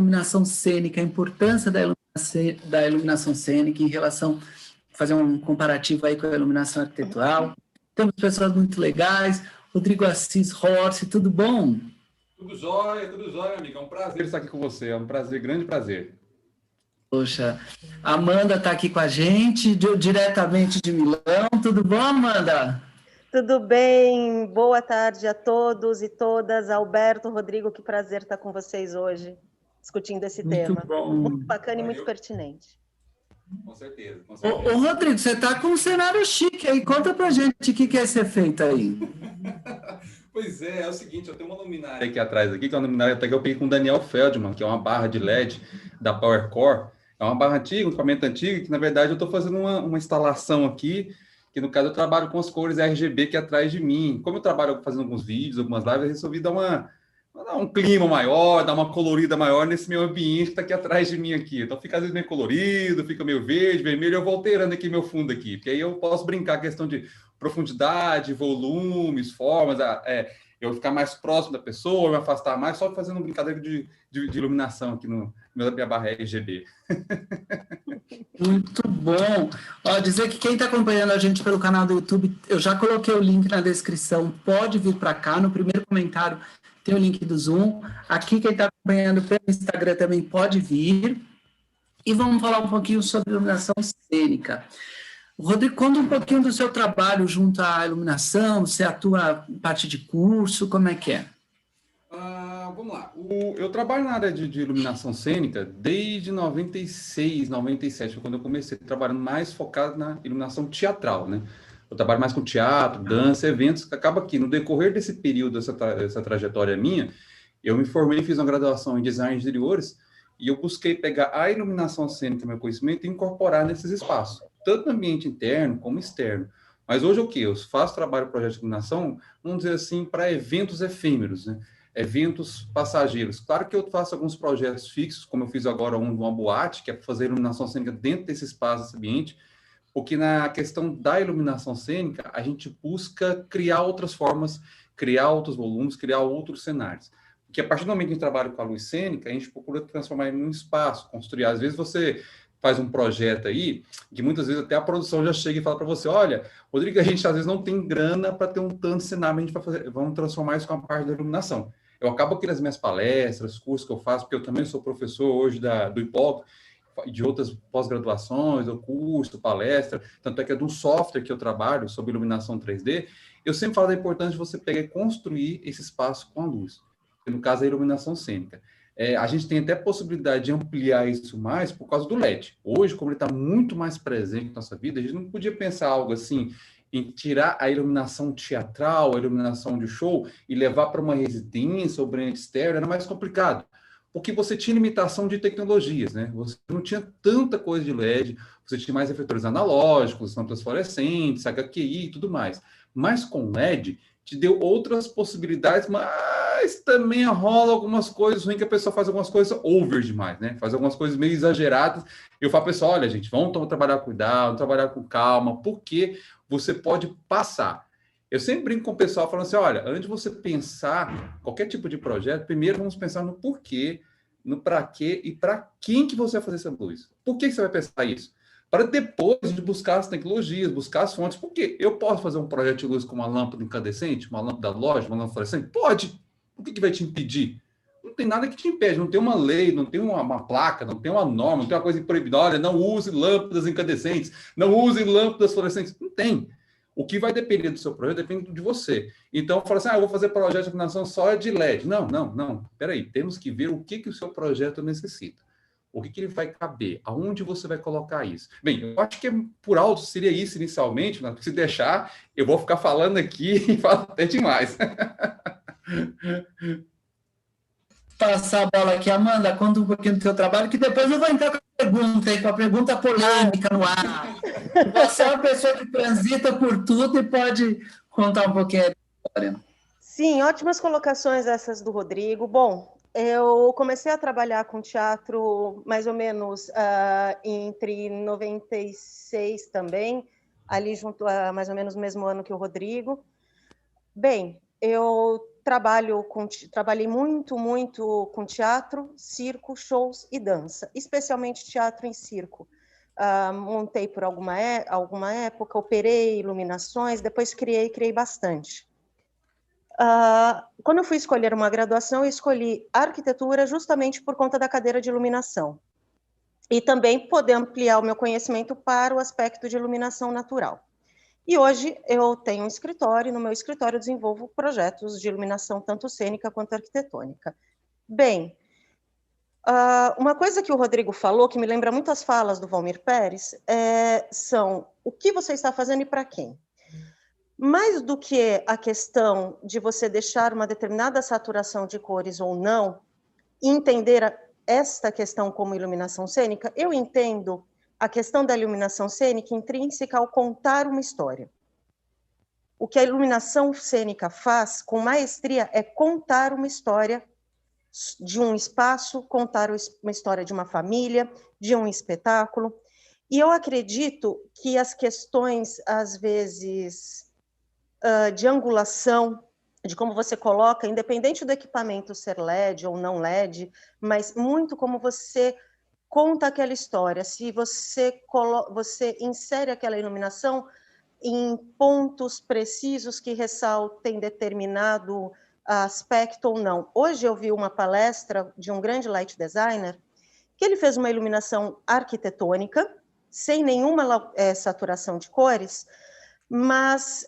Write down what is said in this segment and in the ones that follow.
iluminação cênica, a importância da iluminação cênica em relação a fazer um comparativo aí com a iluminação arquitetural. Temos pessoas muito legais, Rodrigo Assis Horst, tudo bom? Tudo jóia, amigo. É um prazer estar aqui com você, é um prazer, grande prazer. Poxa, a Amanda está aqui com a gente, diretamente de Milão. Tudo bom, Amanda? Tudo bem, boa tarde a todos e todas. Alberto, Rodrigo, que prazer estar com vocês hoje, discutindo esse tema. Bom. Muito bacana e muito pertinente. Com certeza. Ô, Rodrigo, você está com um cenário chique aí. Conta pra gente o que quer ser feito aí. Pois é o seguinte, eu tenho uma luminária aqui atrás, que é uma luminária até que eu peguei com o Daniel Feldman, que é uma barra de LED da PowerCore. É uma barra antiga, um equipamento antigo, que na verdade eu estou fazendo uma instalação aqui, que no caso eu trabalho com as cores RGB que é atrás de mim. Como eu trabalho fazendo alguns vídeos, algumas lives, eu resolvi dar um clima maior, dar uma colorida maior nesse meu ambiente que está aqui atrás de mim aqui. Então fica às vezes meio colorido, fica meio verde, vermelho, eu vou alterando aqui meu fundo aqui, porque aí eu posso brincar com a questão de profundidade, volumes, formas, eu ficar mais próximo da pessoa, me afastar mais, só fazendo um brincadeira de iluminação aqui no minha barra RGB. Muito bom. Ó, dizer que quem está acompanhando a gente pelo canal do YouTube, eu já coloquei o link na descrição, pode vir para cá, no primeiro comentário tem o link do Zoom. Aqui quem está acompanhando pelo Instagram também pode vir. E vamos falar um pouquinho sobre iluminação cênica. Rodrigo, conta um pouquinho do seu trabalho junto à iluminação, você atua em parte de curso, como é que é? Vamos lá. Eu trabalho na área de iluminação cênica desde 96, 97, quando eu comecei trabalhando mais focado na iluminação teatral, né? Eu trabalho mais com teatro, dança, eventos. Acaba que no decorrer desse período, dessa trajetória minha, eu me formei, fiz uma graduação em design de interiores e eu busquei pegar a iluminação cênica, meu conhecimento, e incorporar nesses espaços, tanto no ambiente interno como externo. Mas hoje o que? Eu faço trabalho projeto de iluminação, vamos dizer assim, para eventos efêmeros, né? Eventos passageiros. Claro que eu faço alguns projetos fixos, como eu fiz agora uma boate, que é fazer iluminação cênica dentro desse espaço, desse ambiente, porque na questão da iluminação cênica, a gente busca criar outras formas, criar outros volumes, criar outros cenários. Porque a partir do momento que a gente trabalha com a luz cênica, a gente procura transformar em um espaço, construir. Às vezes você faz um projeto aí, que muitas vezes até a produção já chega e fala para você, olha, Rodrigo, a gente às vezes não tem grana para ter um tanto cenário, a gente vai fazer, vamos transformar isso com a parte da iluminação. Eu acabo aqui nas minhas palestras, cursos que eu faço, porque eu também sou professor hoje do IPOP, de outras pós-graduações, ou curso, palestra, tanto é que é de um software que eu trabalho sobre iluminação 3D, eu sempre falo da importância de você pegar e construir esse espaço com a luz, que no caso é a iluminação cênica. A gente tem até possibilidade de ampliar isso mais por causa do LED. Hoje, como ele está muito mais presente na nossa vida, a gente não podia pensar algo assim, em tirar a iluminação teatral, a iluminação de show, e levar para uma residência ou ambiente externo, era mais complicado. Porque você tinha limitação de tecnologias, né? Você não tinha tanta coisa de LED, você tinha mais refletores analógicos, lâmpadas fluorescentes, HQI e tudo mais. Mas com LED, te deu outras possibilidades, mas também rola algumas coisas ruins que a pessoa faz algumas coisas over demais, né? Faz algumas coisas meio exageradas. Eu falo, pessoal, olha, gente, vamos trabalhar com cuidado, vamos trabalhar com calma, porque você pode passar. Eu sempre brinco com o pessoal falando assim, olha, antes de você pensar qualquer tipo de projeto, primeiro vamos pensar no porquê, no para quê e para quem que você vai fazer essa luz. Por que você vai pensar isso? Para depois de buscar as tecnologias, buscar as fontes. Por quê? Eu posso fazer um projeto de luz com uma lâmpada incandescente, uma lâmpada da loja, uma lâmpada fluorescente? Pode. Por que vai te impedir? Não tem nada que te impede, não tem uma lei, não tem uma placa, não tem uma norma, não tem uma coisa proibida. Olha, não use lâmpadas incandescentes, não use lâmpadas fluorescentes. Não tem. O que vai depender do seu projeto depende de você. Então, fala assim, eu vou fazer projeto de iluminação só de LED. Não. Peraí, temos que ver o que o seu projeto necessita. O que ele vai caber? Aonde você vai colocar isso? Bem, eu acho que por alto seria isso inicialmente, mas se deixar, eu vou ficar falando aqui e falo até demais. Passar a bola aqui, Amanda, conta um pouquinho do seu trabalho, que depois eu vou entrar com a pergunta, aí, com a pergunta polêmica no ar. Você é uma pessoa que transita por tudo e pode contar um pouquinho da história. Sim, ótimas colocações essas do Rodrigo. Bom, eu comecei a trabalhar com teatro mais ou menos entre 96 também, ali junto a mais ou menos o mesmo ano que o Rodrigo. Bem, eu trabalhei muito com teatro, circo, shows e dança, especialmente teatro em circo. Montei por alguma época, operei iluminações, depois criei bastante. Quando eu fui escolher uma graduação, eu escolhi arquitetura justamente por conta da cadeira de iluminação. E também poder ampliar o meu conhecimento para o aspecto de iluminação natural. E hoje eu tenho um escritório, e no meu escritório eu desenvolvo projetos de iluminação tanto cênica quanto arquitetônica. Bem, uma coisa que o Rodrigo falou, que me lembra muito as falas do Valmir Pérez, são o que você está fazendo e para quem. Mais do que a questão de você deixar uma determinada saturação de cores ou não, e entender esta questão como iluminação cênica, eu entendo a questão da iluminação cênica intrínseca ao contar uma história. O que a iluminação cênica faz com maestria é contar uma história de um espaço, contar uma história de uma família, de um espetáculo. E eu acredito que as questões, às vezes, de angulação, de como você coloca, independente do equipamento ser LED ou não LED, mas muito como você conta aquela história, se você insere aquela iluminação em pontos precisos que ressaltem determinado aspecto ou não. Hoje eu vi uma palestra de um grande light designer, que ele fez uma iluminação arquitetônica, sem nenhuma saturação de cores, mas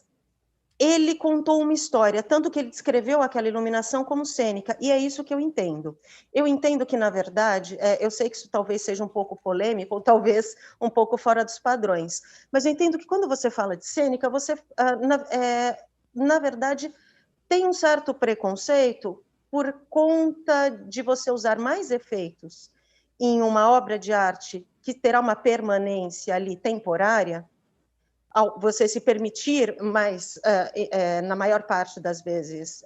ele contou uma história, tanto que ele descreveu aquela iluminação como cênica, e é isso que eu entendo. Eu entendo que, na verdade, eu sei que isso talvez seja um pouco polêmico, ou talvez um pouco fora dos padrões, mas eu entendo que quando você fala de cênica, você, na verdade, tem um certo preconceito por conta de você usar mais efeitos em uma obra de arte que terá uma permanência ali temporária, ao você se permitir, mas na maior parte das vezes,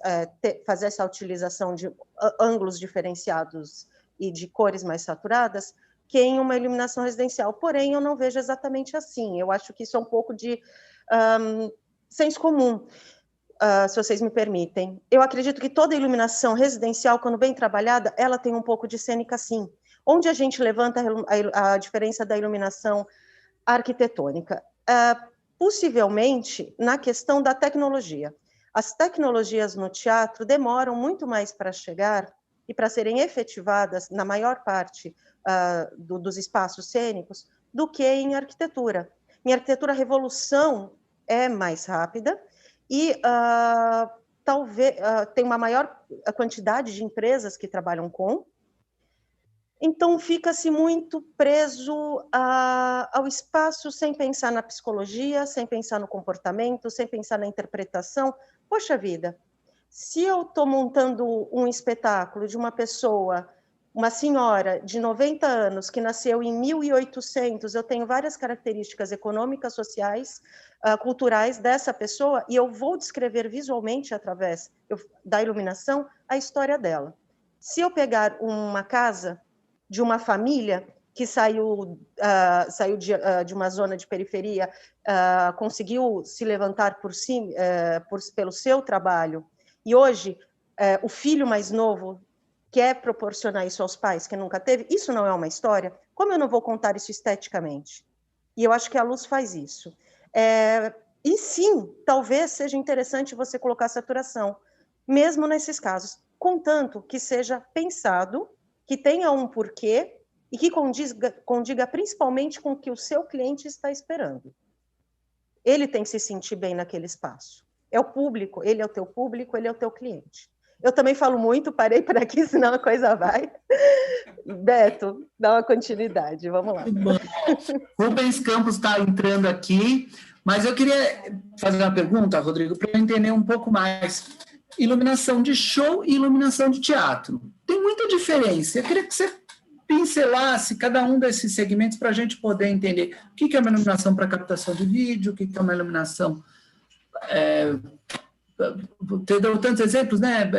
fazer essa utilização de ângulos diferenciados e de cores mais saturadas, que em uma iluminação residencial. Porém, eu não vejo exatamente assim. Eu acho que isso é um pouco de senso comum, se vocês me permitem. Eu acredito que toda iluminação residencial, quando bem trabalhada, ela tem um pouco de cênica, sim. Onde a gente levanta a diferença da iluminação arquitetônica? Possivelmente na questão da tecnologia. As tecnologias no teatro demoram muito mais para chegar e para serem efetivadas na maior parte dos espaços cênicos do que em arquitetura. Em arquitetura, a revolução é mais rápida e talvez tem uma maior quantidade de empresas que trabalham com. Então, fica-se muito preso ao espaço sem pensar na psicologia, sem pensar no comportamento, sem pensar na interpretação. Poxa vida, se eu estou montando um espetáculo de uma pessoa, uma senhora de 90 anos, que nasceu em 1800, eu tenho várias características econômicas, sociais, culturais dessa pessoa, e eu vou descrever visualmente, através da iluminação, a história dela. Se eu pegar uma casa de uma família que saiu de uma zona de periferia, conseguiu se levantar por si, pelo seu trabalho, e hoje o filho mais novo quer proporcionar isso aos pais que nunca teve, isso não é uma história? Como eu não vou contar isso esteticamente? E eu acho que a luz faz isso. E sim, talvez seja interessante você colocar saturação, mesmo nesses casos, contanto que seja pensado, que tenha um porquê e que condiga principalmente com o que o seu cliente está esperando. Ele tem que se sentir bem naquele espaço. É o público, ele é o teu público, ele é o teu cliente. Eu também falo muito, parei por aqui, senão a coisa vai. Beto, dá uma continuidade, vamos lá. Rubens Campos está entrando aqui, mas eu queria fazer uma pergunta, Rodrigo, para eu entender um pouco mais. Iluminação de show e iluminação de teatro. Tem muita diferença. Eu queria que você pincelasse cada um desses segmentos para a gente poder entender o que é uma iluminação para captação de vídeo, o que é uma iluminação... Você deu tantos exemplos, né?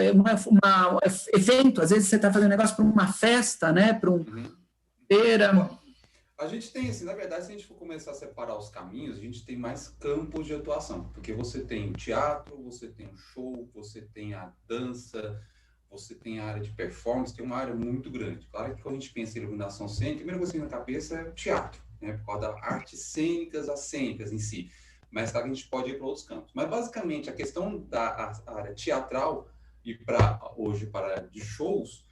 Evento, às vezes você está fazendo negócio para uma festa, né? Para feira. A gente tem, assim, na verdade, se a gente for começar a separar os caminhos, a gente tem mais campos de atuação, porque você tem o teatro, você tem o show, você tem a dança, você tem a área de performance, tem uma área muito grande. Claro que quando a gente pensa em iluminação cênica, a primeira coisa que vem na cabeça é o teatro, né, por causa das artes cênicas, as cênicas em si. Mas claro que a gente pode ir para outros campos. Mas, basicamente, a questão da área teatral e hoje para de shows,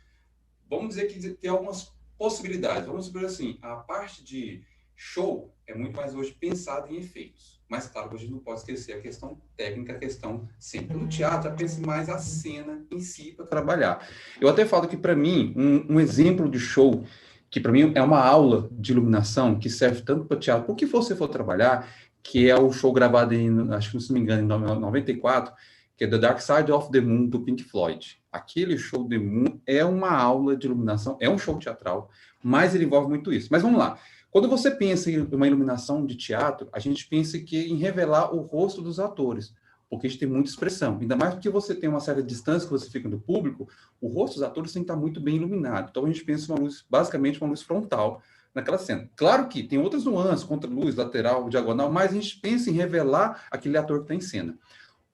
vamos dizer que tem algumas possibilidades. Vamos dizer assim, a parte de show é muito mais hoje pensada em efeitos. Mas, claro, hoje não pode esquecer a questão técnica, a questão sempre. No teatro, pense mais a cena em si para trabalhar. Eu até falo que, para mim, um exemplo de show, que para mim é uma aula de iluminação, que serve tanto para teatro, para o que você for trabalhar, que é o show gravado em, acho que, se não me engano, em 94, que é The Dark Side of the Moon, do Pink Floyd. Aquele show The Moon é uma aula de iluminação, é um show teatral, mas ele envolve muito isso. Mas vamos lá. Quando você pensa em uma iluminação de teatro, a gente pensa em revelar o rosto dos atores, porque a gente tem muita expressão. Ainda mais porque você tem uma certa distância que você fica do público, o rosto dos atores tem que estar muito bem iluminado. Então a gente pensa uma luz, basicamente uma luz frontal naquela cena. Claro que tem outras nuances, contra-luz, lateral, diagonal, mas a gente pensa em revelar aquele ator que está em cena.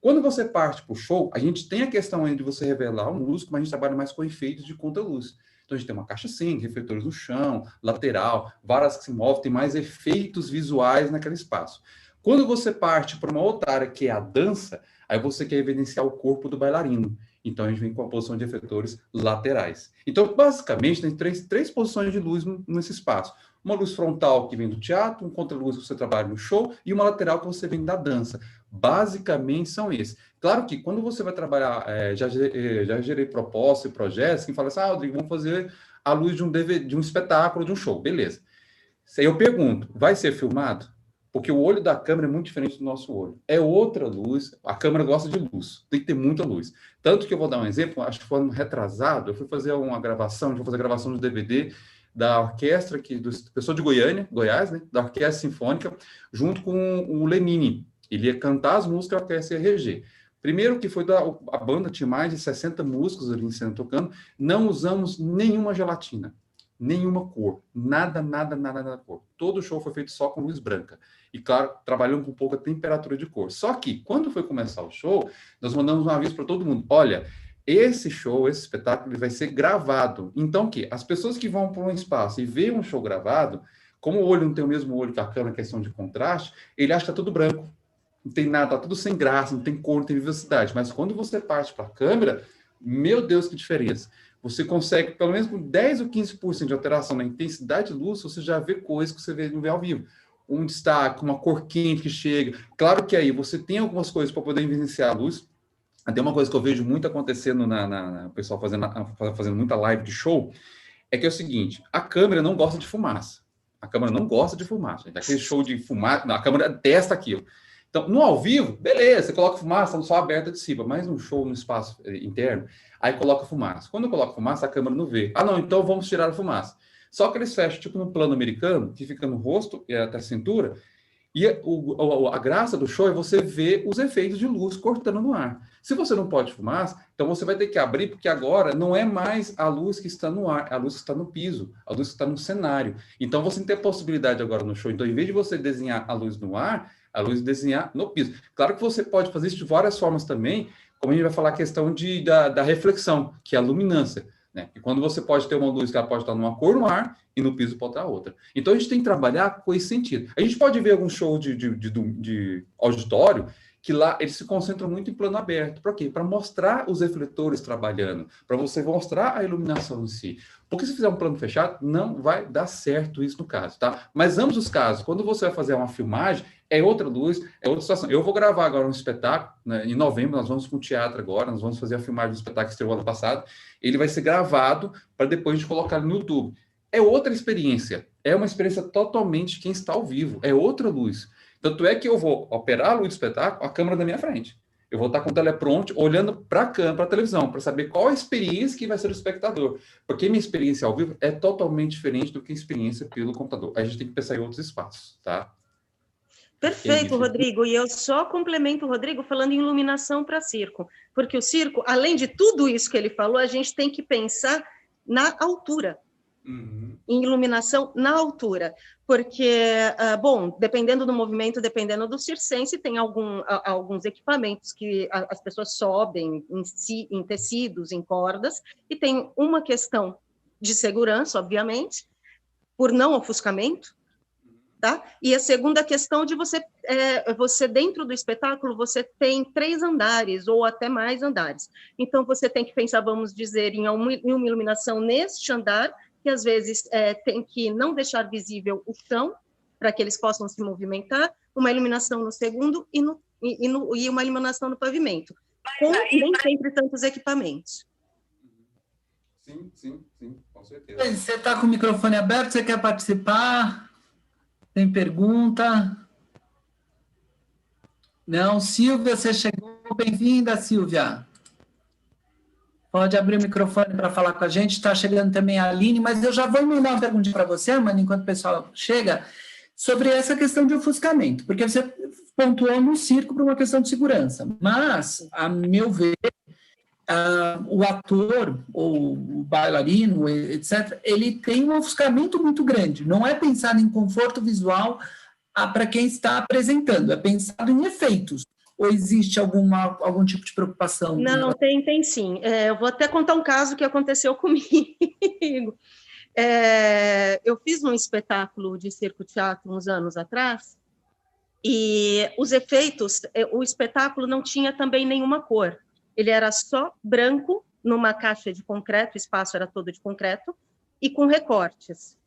Quando você parte para o show, a gente tem a questão aí de você revelar o músico, mas a gente trabalha mais com efeitos de contra-luz. Então, a gente tem uma caixa cênica, refletores no chão, lateral, varas que se movem, tem mais efeitos visuais naquele espaço. Quando você parte para uma outra área, que é a dança, aí você quer evidenciar o corpo do bailarino. Então, a gente vem com a posição de efletores laterais. Então, basicamente, tem três posições de luz nesse espaço. Uma luz frontal que vem do teatro, um contra-luz que você trabalha no show e uma lateral que você vem da dança. Basicamente são esses. Claro que quando você vai trabalhar, já gerei propostas e projetos que falam assim, Rodrigo, vamos fazer a luz de um DVD, de um espetáculo, de um show. Beleza. Aí eu pergunto, vai ser filmado? Porque o olho da câmera é muito diferente do nosso olho. É outra luz, a câmera gosta de luz, tem que ter muita luz. Tanto que eu vou dar um exemplo, acho que foi ano retrasado, eu fui fazer uma gravação, a gravação de DVD da orquestra, do pessoal de Goiânia, Goiás, né, da Orquestra Sinfônica, junto com o Lenine. Ele ia cantar as músicas, a orquestra ia reger. Primeiro que foi a banda tinha mais de 60 músicos ali em cena tocando, não usamos nenhuma gelatina, nenhuma cor, nada cor. Todo o show foi feito só com luz branca. E, claro, trabalhando com pouca temperatura de cor. Só que, quando foi começar o show, nós mandamos um aviso para todo mundo, olha, esse show, esse espetáculo, ele vai ser gravado. Então, o quê? As pessoas que vão para um espaço e veem um show gravado, como o olho não tem o mesmo olho que a câmera, questão de contraste, ele acha que está tudo branco. Não tem nada, está tudo sem graça, não tem cor, não tem vivacidade. Mas quando você parte para a câmera, meu Deus, que diferença. Você consegue, pelo menos com 10 ou 15% de alteração na intensidade de luz, você já vê coisas que você não vê ao vivo. Um destaque, uma cor quente que chega. Claro que aí você tem algumas coisas para poder evidenciar a luz. Até uma coisa que eu vejo muito acontecendo o pessoal fazendo muita live de show, é que é o seguinte, a câmera não gosta de fumaça. A câmera não gosta de fumaça. Aquele show de fumaça, a câmera detesta aquilo. Então, no ao vivo, beleza, você coloca fumaça no sol aberta de cima, mas no show, no espaço interno, aí coloca fumaça. Quando coloca fumaça, a câmera não vê. Ah, não, então vamos tirar a fumaça. Só que eles fecham, tipo no plano americano, que fica no rosto e até a cintura, e a graça do show é você ver os efeitos de luz cortando no ar. Se você não pode fumaça, então você vai ter que abrir, porque agora não é mais a luz que está no ar, é a luz que está no piso, a luz que está no cenário. Então você tem a possibilidade agora no show. Então, em vez de você desenhar a luz no ar, a luz desenhar no piso. Claro que você pode fazer isso de várias formas também, como a gente vai falar a questão da reflexão, que é a luminância. Né? E quando você pode ter uma luz que ela pode estar numa cor no ar e no piso pode estar outra. Então a gente tem que trabalhar com esse sentido. A gente pode ver alguns shows de auditório que lá eles se concentram muito em plano aberto. Para quê? Para mostrar os refletores trabalhando, para você mostrar a iluminação em si. Porque se fizer um plano fechado, não vai dar certo isso no caso, tá? Mas ambos os casos, quando você vai fazer uma filmagem, é outra luz, é outra situação. Eu vou gravar agora um espetáculo, né? Em novembro, nós vamos para o teatro agora, nós vamos fazer a filmagem do espetáculo que estreou ano passado. Ele vai ser gravado para depois a gente colocar no YouTube. É outra experiência, é uma experiência totalmente quem está ao vivo, é outra luz. Tanto é que eu vou operar a luz do espetáculo, a câmera na minha frente. Eu vou estar com o teleprompter olhando para a câmera, para a televisão, para saber qual a experiência que vai ser o espectador. Porque minha experiência ao vivo é totalmente diferente do que a experiência pelo computador. A gente tem que pensar em outros espaços, tá? Perfeito, Rodrigo. E eu só complemento o Rodrigo falando em iluminação para circo. Porque o circo, além de tudo isso que ele falou, a gente tem que pensar na altura. em iluminação na altura, porque, bom, dependendo do movimento, dependendo do circense, tem alguns equipamentos que as pessoas sobem em tecidos, em cordas, e tem uma questão de segurança, obviamente, por não ofuscamento, tá? E a segunda questão de você dentro do espetáculo, você tem 3 andares ou até mais andares. Então, você tem que pensar, vamos dizer, em uma iluminação neste andar, que às vezes tem que não deixar visível o chão, para que eles possam se movimentar, uma iluminação no segundo e uma iluminação no pavimento, com nem sempre tantos equipamentos. Sim, com certeza. Você está com o microfone aberto, você quer participar? Tem pergunta? Não, Silvia, você chegou. Bem-vinda, Silvia. Pode abrir o microfone para falar com a gente. Está chegando também a Aline, mas eu já vou mandar uma perguntinha para você, Amanda, enquanto o pessoal chega, sobre essa questão de ofuscamento, porque você pontuou no circo por uma questão de segurança, mas, a meu ver, o ator, ou o bailarino, etc., ele tem um ofuscamento muito grande. Não é pensado em conforto visual para quem está apresentando, é pensado em efeitos. Ou existe algum tipo de preocupação? Não, tem sim. Eu vou até contar um caso que aconteceu comigo. Eu fiz um espetáculo de circo-teatro uns anos atrás, e os efeitos, o espetáculo não tinha também nenhuma cor. Ele era só branco, numa caixa de concreto, o espaço era todo de concreto, e com recortes.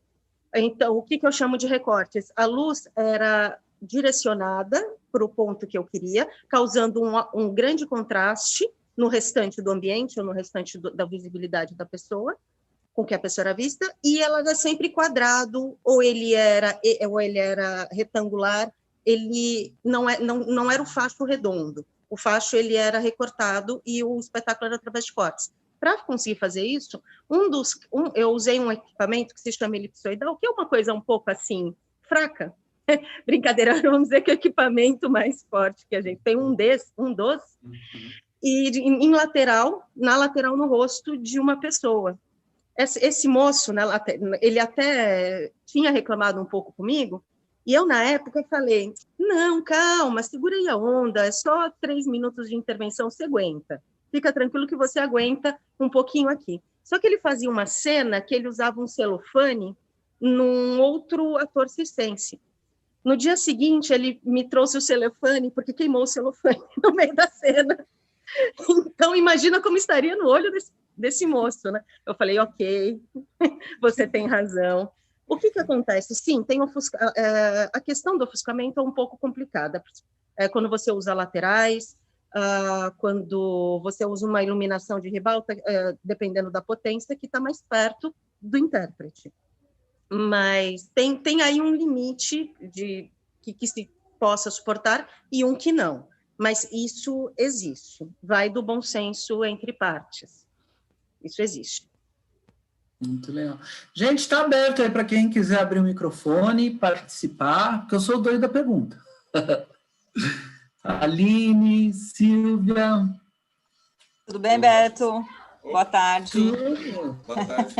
Então, o que eu chamo de recortes? A luz era direcionada para o ponto que eu queria, causando um grande contraste no restante do ambiente, ou no restante da visibilidade da pessoa, com que a pessoa era vista, e ela era sempre quadrado, ou ele era retangular, ele não era o facho redondo. O facho ele era recortado e o espetáculo era através de cortes. Para conseguir fazer isso, eu usei um equipamento que se chama elipsoidal, que é uma coisa um pouco assim, fraca. Brincadeira, vamos dizer que é o equipamento mais forte que a gente tem, um dos, e na lateral no rosto de uma pessoa. Esse moço, ele até tinha reclamado um pouco comigo, e eu, na época, falei, não, calma, segura aí a onda, é só 3 minutos de intervenção, você aguenta. Fica tranquilo que você aguenta um pouquinho aqui. Só que ele fazia uma cena que ele usava um celofane num outro ator circense. No dia seguinte, ele me trouxe o celofane, porque queimou o celofane no meio da cena. Então, imagina como estaria no olho desse moço, né? Eu falei, ok, você tem razão. O que acontece? Sim, a questão do ofuscamento é um pouco complicada. Quando você usa laterais, quando você usa uma iluminação de ribalta, dependendo da potência, que está mais perto do intérprete. Mas tem aí um limite que se possa suportar e um que não. Mas isso existe. Vai do bom senso entre partes. Isso existe. Muito legal. Gente, está aberto aí para quem quiser abrir o microfone, participar, porque eu sou o doido da pergunta. Aline, Silvia. Tudo bem, Beto? Boa tarde. Tudo. Boa tarde.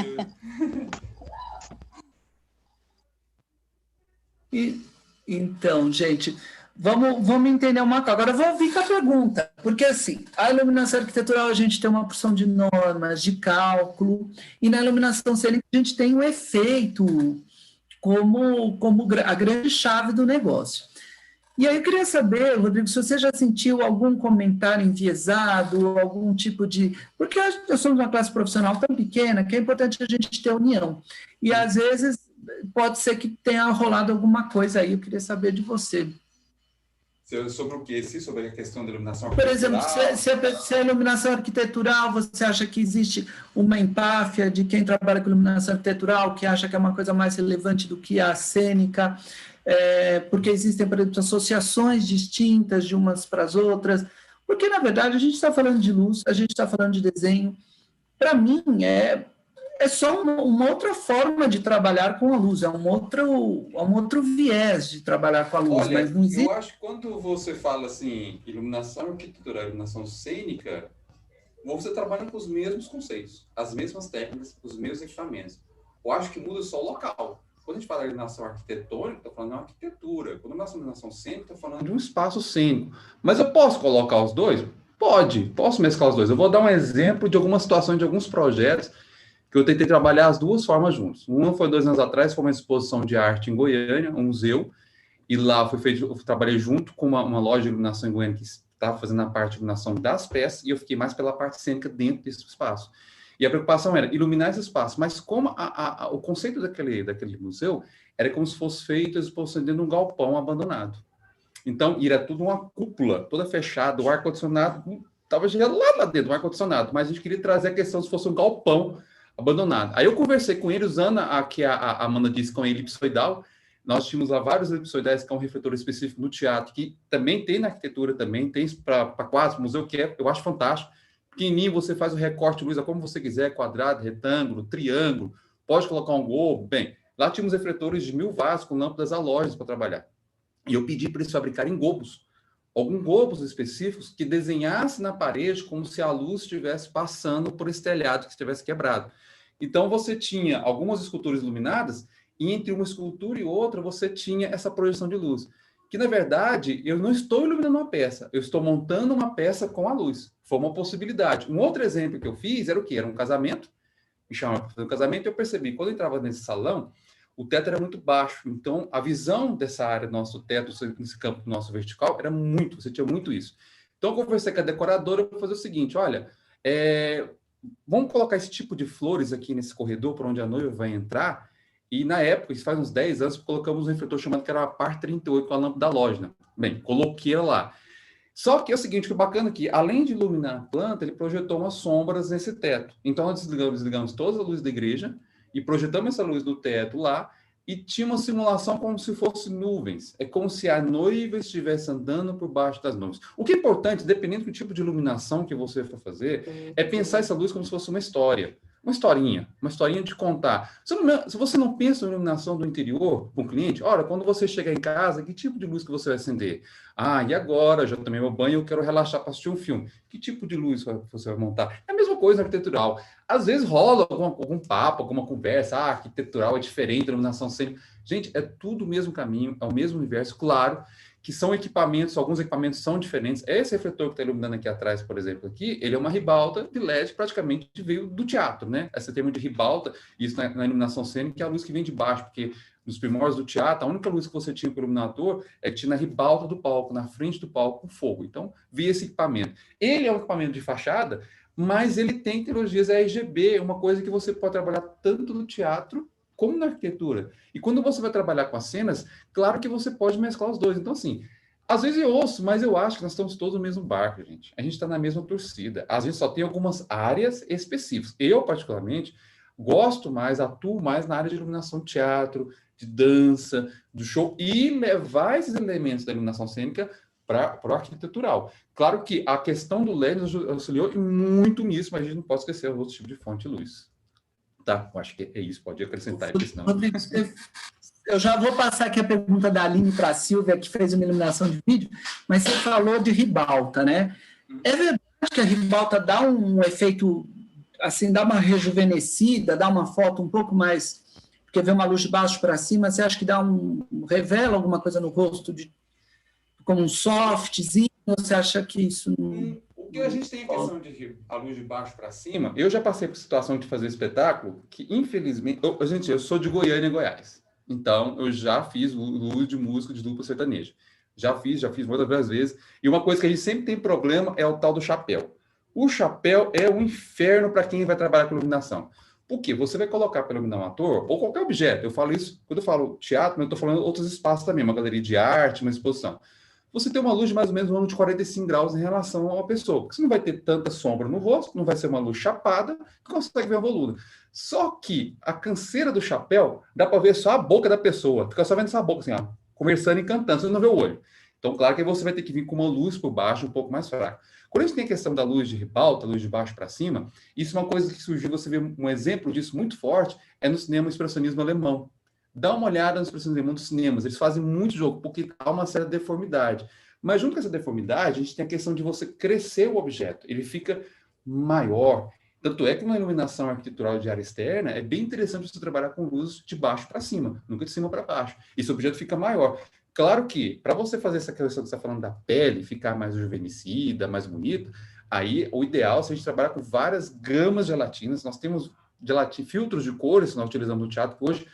Então, gente, vamos entender uma coisa. Agora eu vou vir com a pergunta, porque assim, a iluminação arquitetural a gente tem uma porção de normas, de cálculo, e na iluminação cênica a gente tem o efeito como a grande chave do negócio. E aí eu queria saber, Rodrigo, se você já sentiu algum comentário enviesado, algum tipo de... Porque nós somos uma classe profissional tão pequena que é importante a gente ter união. E às vezes pode ser que tenha rolado alguma coisa aí, eu queria saber de você. Sobre o quê? Sobre a questão da iluminação Por arquitetural? exemplo, se a iluminação arquitetural, você acha que existe uma empáfia de quem trabalha com iluminação arquitetural, que acha que é uma coisa mais relevante do que a cênica, porque existem, por exemplo, associações distintas de umas para as outras, porque, na verdade, a gente está falando de luz, a gente está falando de desenho. Para mim, é só uma outra forma de trabalhar com a luz, é um outro viés de trabalhar com a luz. Olha, mas não existe... eu acho que quando você fala assim, iluminação arquitetural, iluminação cênica, você trabalha com os mesmos conceitos, as mesmas técnicas, os mesmos equipamentos. eu acho que muda só o local. Quando a gente fala de iluminação arquitetônica, está falando de uma arquitetura. Quando nós falamos de iluminação cênica, está falando de um espaço cênico. Mas eu posso colocar os dois? Posso mesclar os dois. Eu vou dar um exemplo de algumas situações, de alguns projetos que eu tentei trabalhar as duas formas juntos. Uma foi 2 anos atrás, foi uma exposição de arte em Goiânia, um museu, e lá eu trabalhei junto com uma loja de iluminação em Goiânia que estava fazendo a parte de iluminação das peças, e eu fiquei mais pela parte cênica dentro desse espaço. E a preocupação era iluminar esse espaço, mas como o conceito daquele museu era como se fosse feito a exposição dentro de um galpão abandonado. Então, era tudo uma cúpula, toda fechada, o ar-condicionado estava gelado lá dentro, o ar-condicionado, mas a gente queria trazer a questão se fosse um galpão abandonado. Aí eu conversei com ele, usando que a Amanda disse, com a elipsoidal. Nós tínhamos lá vários elipsoidais, que é um refletor específico no teatro, que também tem na arquitetura, também tem para quadros, museu, que eu acho fantástico. Pequenininho, você faz o recorte de luz como você quiser, quadrado, retângulo, triângulo, pode colocar um globo. Bem, lá tínhamos refletores de 1000 watts com lâmpadas halógenas para trabalhar. E eu pedi para eles fabricarem globos, alguns globos específicos que desenhassem na parede como se a luz estivesse passando por esse telhado que estivesse quebrado. Então, você tinha algumas esculturas iluminadas, e entre uma escultura e outra, você tinha essa projeção de luz. Que, na verdade, eu não estou iluminando uma peça, eu estou montando uma peça com a luz. Foi uma possibilidade. Um outro exemplo que eu fiz era o quê? Era um casamento. Me chamaram para fazer um casamento, e eu percebi, quando eu entrava nesse salão, o teto era muito baixo. Então, a visão dessa área do nosso teto, nesse campo do nosso vertical, era muito, você tinha muito isso. Então, eu conversei com a decoradora para fazer o seguinte, olha, vamos colocar esse tipo de flores aqui nesse corredor para onde a noiva vai entrar. E, na época, isso faz uns 10 anos, colocamos um refletor chamado que era a par 38 com a lâmpada halógena. Bem, coloquei ela lá. Só que é o seguinte, que é bacana que, além de iluminar a planta, ele projetou umas sombras nesse teto. Então, nós desligamos todas as luzes da igreja e projetamos essa luz do teto lá, e tinha uma simulação como se fosse nuvens. É como se a noiva estivesse andando por baixo das nuvens. O que é importante, dependendo do tipo de iluminação que você for fazer, é pensar essa luz como se fosse uma história. Uma historinha de contar. Se você não pensa na iluminação do interior com o cliente, olha, quando você chegar em casa, que tipo de luz que você vai acender? Ah, e agora? Já tomei meu banho, eu quero relaxar para assistir um filme. Que tipo de luz você vai montar? É a mesma coisa arquitetural. Às vezes rola algum papo, alguma conversa, arquitetural é diferente da iluminação cênica. Gente, é tudo o mesmo caminho, é o mesmo universo, claro, que são equipamentos, alguns equipamentos são diferentes. Esse refletor que está iluminando aqui atrás, por exemplo, aqui, ele é uma ribalta de LED que praticamente veio do teatro, né? Esse termo de ribalta, isso na iluminação cênica, é a luz que vem de baixo, porque nos primórdios do teatro, a única luz que você tinha para o iluminador é que tinha na ribalta do palco, na frente do palco, com fogo. Então, via esse equipamento. Ele é um equipamento de fachada, mas ele tem tecnologias RGB, uma coisa que você pode trabalhar tanto no teatro como na arquitetura. E quando você vai trabalhar com as cenas, claro que você pode mesclar os dois. Então, assim, às vezes eu ouço, mas eu acho que nós estamos todos no mesmo barco, gente. A gente está na mesma torcida. Às vezes só tem algumas áreas específicas. Eu, particularmente, atuo mais na área de iluminação de teatro, de dança, do show, e levar esses elementos da iluminação cênica para o arquitetural. Claro que a questão do LED nos auxiliou muito nisso, mas a gente não pode esquecer os outros tipos de fonte de luz. Tá, eu acho que é isso, pode acrescentar. Senão... Rodrigo, eu já vou passar aqui a pergunta da Aline para a Silvia, que fez uma iluminação de vídeo, mas você falou de ribalta, né? É verdade que a ribalta dá um efeito, assim, dá uma rejuvenescida, dá uma foto um pouco mais, porque vê uma luz de baixo para cima, você acha que revela alguma coisa no rosto, como um softzinho, ou você acha que isso não... O que a gente tem a questão de a luz de baixo para cima, eu já passei por situação de fazer espetáculo que, infelizmente... eu sou de Goiânia, Goiás. Então, eu já fiz luz de música de dupla sertaneja. Já fiz muitas vezes. E uma coisa que a gente sempre tem problema é o tal do chapéu. O chapéu é um inferno para quem vai trabalhar com iluminação. Por quê? Você vai colocar para iluminar um ator, ou qualquer objeto. Eu falo isso, quando eu falo teatro, mas eu estou falando outros espaços também, uma galeria de arte, uma exposição. Você tem uma luz de mais ou menos um ângulo de 45 graus em relação a uma pessoa. Porque você não vai ter tanta sombra no rosto, não vai ser uma luz chapada, que consegue ver a volume. Só que a canseira do chapéu, dá para ver só a boca da pessoa. Fica só vendo essa boca, assim, ó, conversando e cantando, você não vê o olho. Então, claro que você vai ter que vir com uma luz por baixo, um pouco mais fraca. Quando a gente tem a questão da luz de ribalta, luz de baixo para cima, isso é uma coisa que surgiu, você vê um exemplo disso muito forte, é no cinema expressionismo alemão. Dá uma olhada nos expressionismo dos cinemas, eles fazem muito jogo, porque há uma certa deformidade. Mas junto com essa deformidade, a gente tem a questão de você crescer o objeto, ele fica maior. Tanto é que uma iluminação arquitetural de área externa é bem interessante você trabalhar com luz de baixo para cima, nunca de cima para baixo. Esse objeto fica maior. Claro que, para você fazer essa questão que você está falando da pele, ficar mais rejuvenescida, mais bonita, aí o ideal é a gente trabalhar com várias gamas de gelatinas. Nós temos filtros de cores que nós utilizamos no teatro, que hoje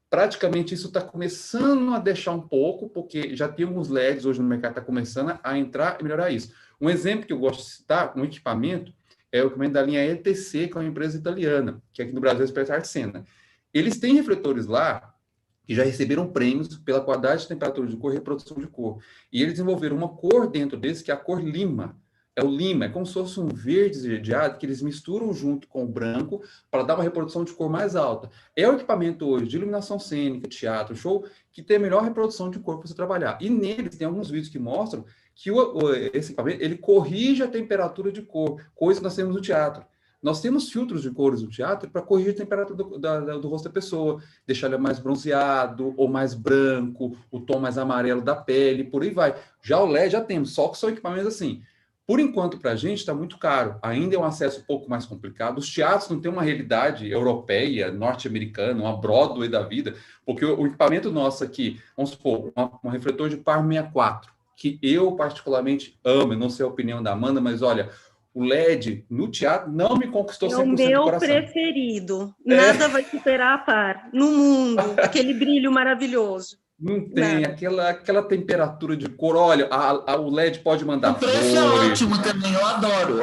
praticamente isso está começando a deixar um pouco, porque já tem alguns LEDs hoje no mercado, está começando a entrar e melhorar isso. Um exemplo que eu gosto de citar, um equipamento, é o equipamento da linha ETC, que é uma empresa italiana, que aqui no Brasil é Experta Arcena. Eles têm refletores lá que já receberam prêmios pela qualidade de temperatura de cor e reprodução de cor. E eles desenvolveram uma cor dentro desse, que é a cor lima. É o lima, é como se fosse um verde esverdeado que eles misturam junto com o branco para dar uma reprodução de cor mais alta. É o equipamento hoje de iluminação cênica, teatro, show, que tem a melhor reprodução de cor para você trabalhar. E neles tem alguns vídeos que mostram que esse equipamento ele corrige a temperatura de cor, coisa que nós temos no teatro. Nós temos filtros de cores no teatro para corrigir a temperatura do rosto da pessoa, deixar ele mais bronzeado ou mais branco, o tom mais amarelo da pele, por aí vai. Já o LED já temos, só que são equipamentos assim. Por enquanto, para a gente, está muito caro. Ainda é um acesso um pouco mais complicado. Os teatros não têm uma realidade europeia, norte-americana, uma Broadway da vida, porque o equipamento nosso aqui, vamos supor, um refletor de par 64, que eu particularmente amo, eu não sei a opinião da Amanda, mas olha, o LED no teatro não me conquistou 100% É o do meu coração. preferido. Nada vai superar a par no mundo. Aquele brilho maravilhoso. Não tem aquela temperatura de cor. Olha, o LED pode mandar O preço flores. é ótimo também, eu adoro.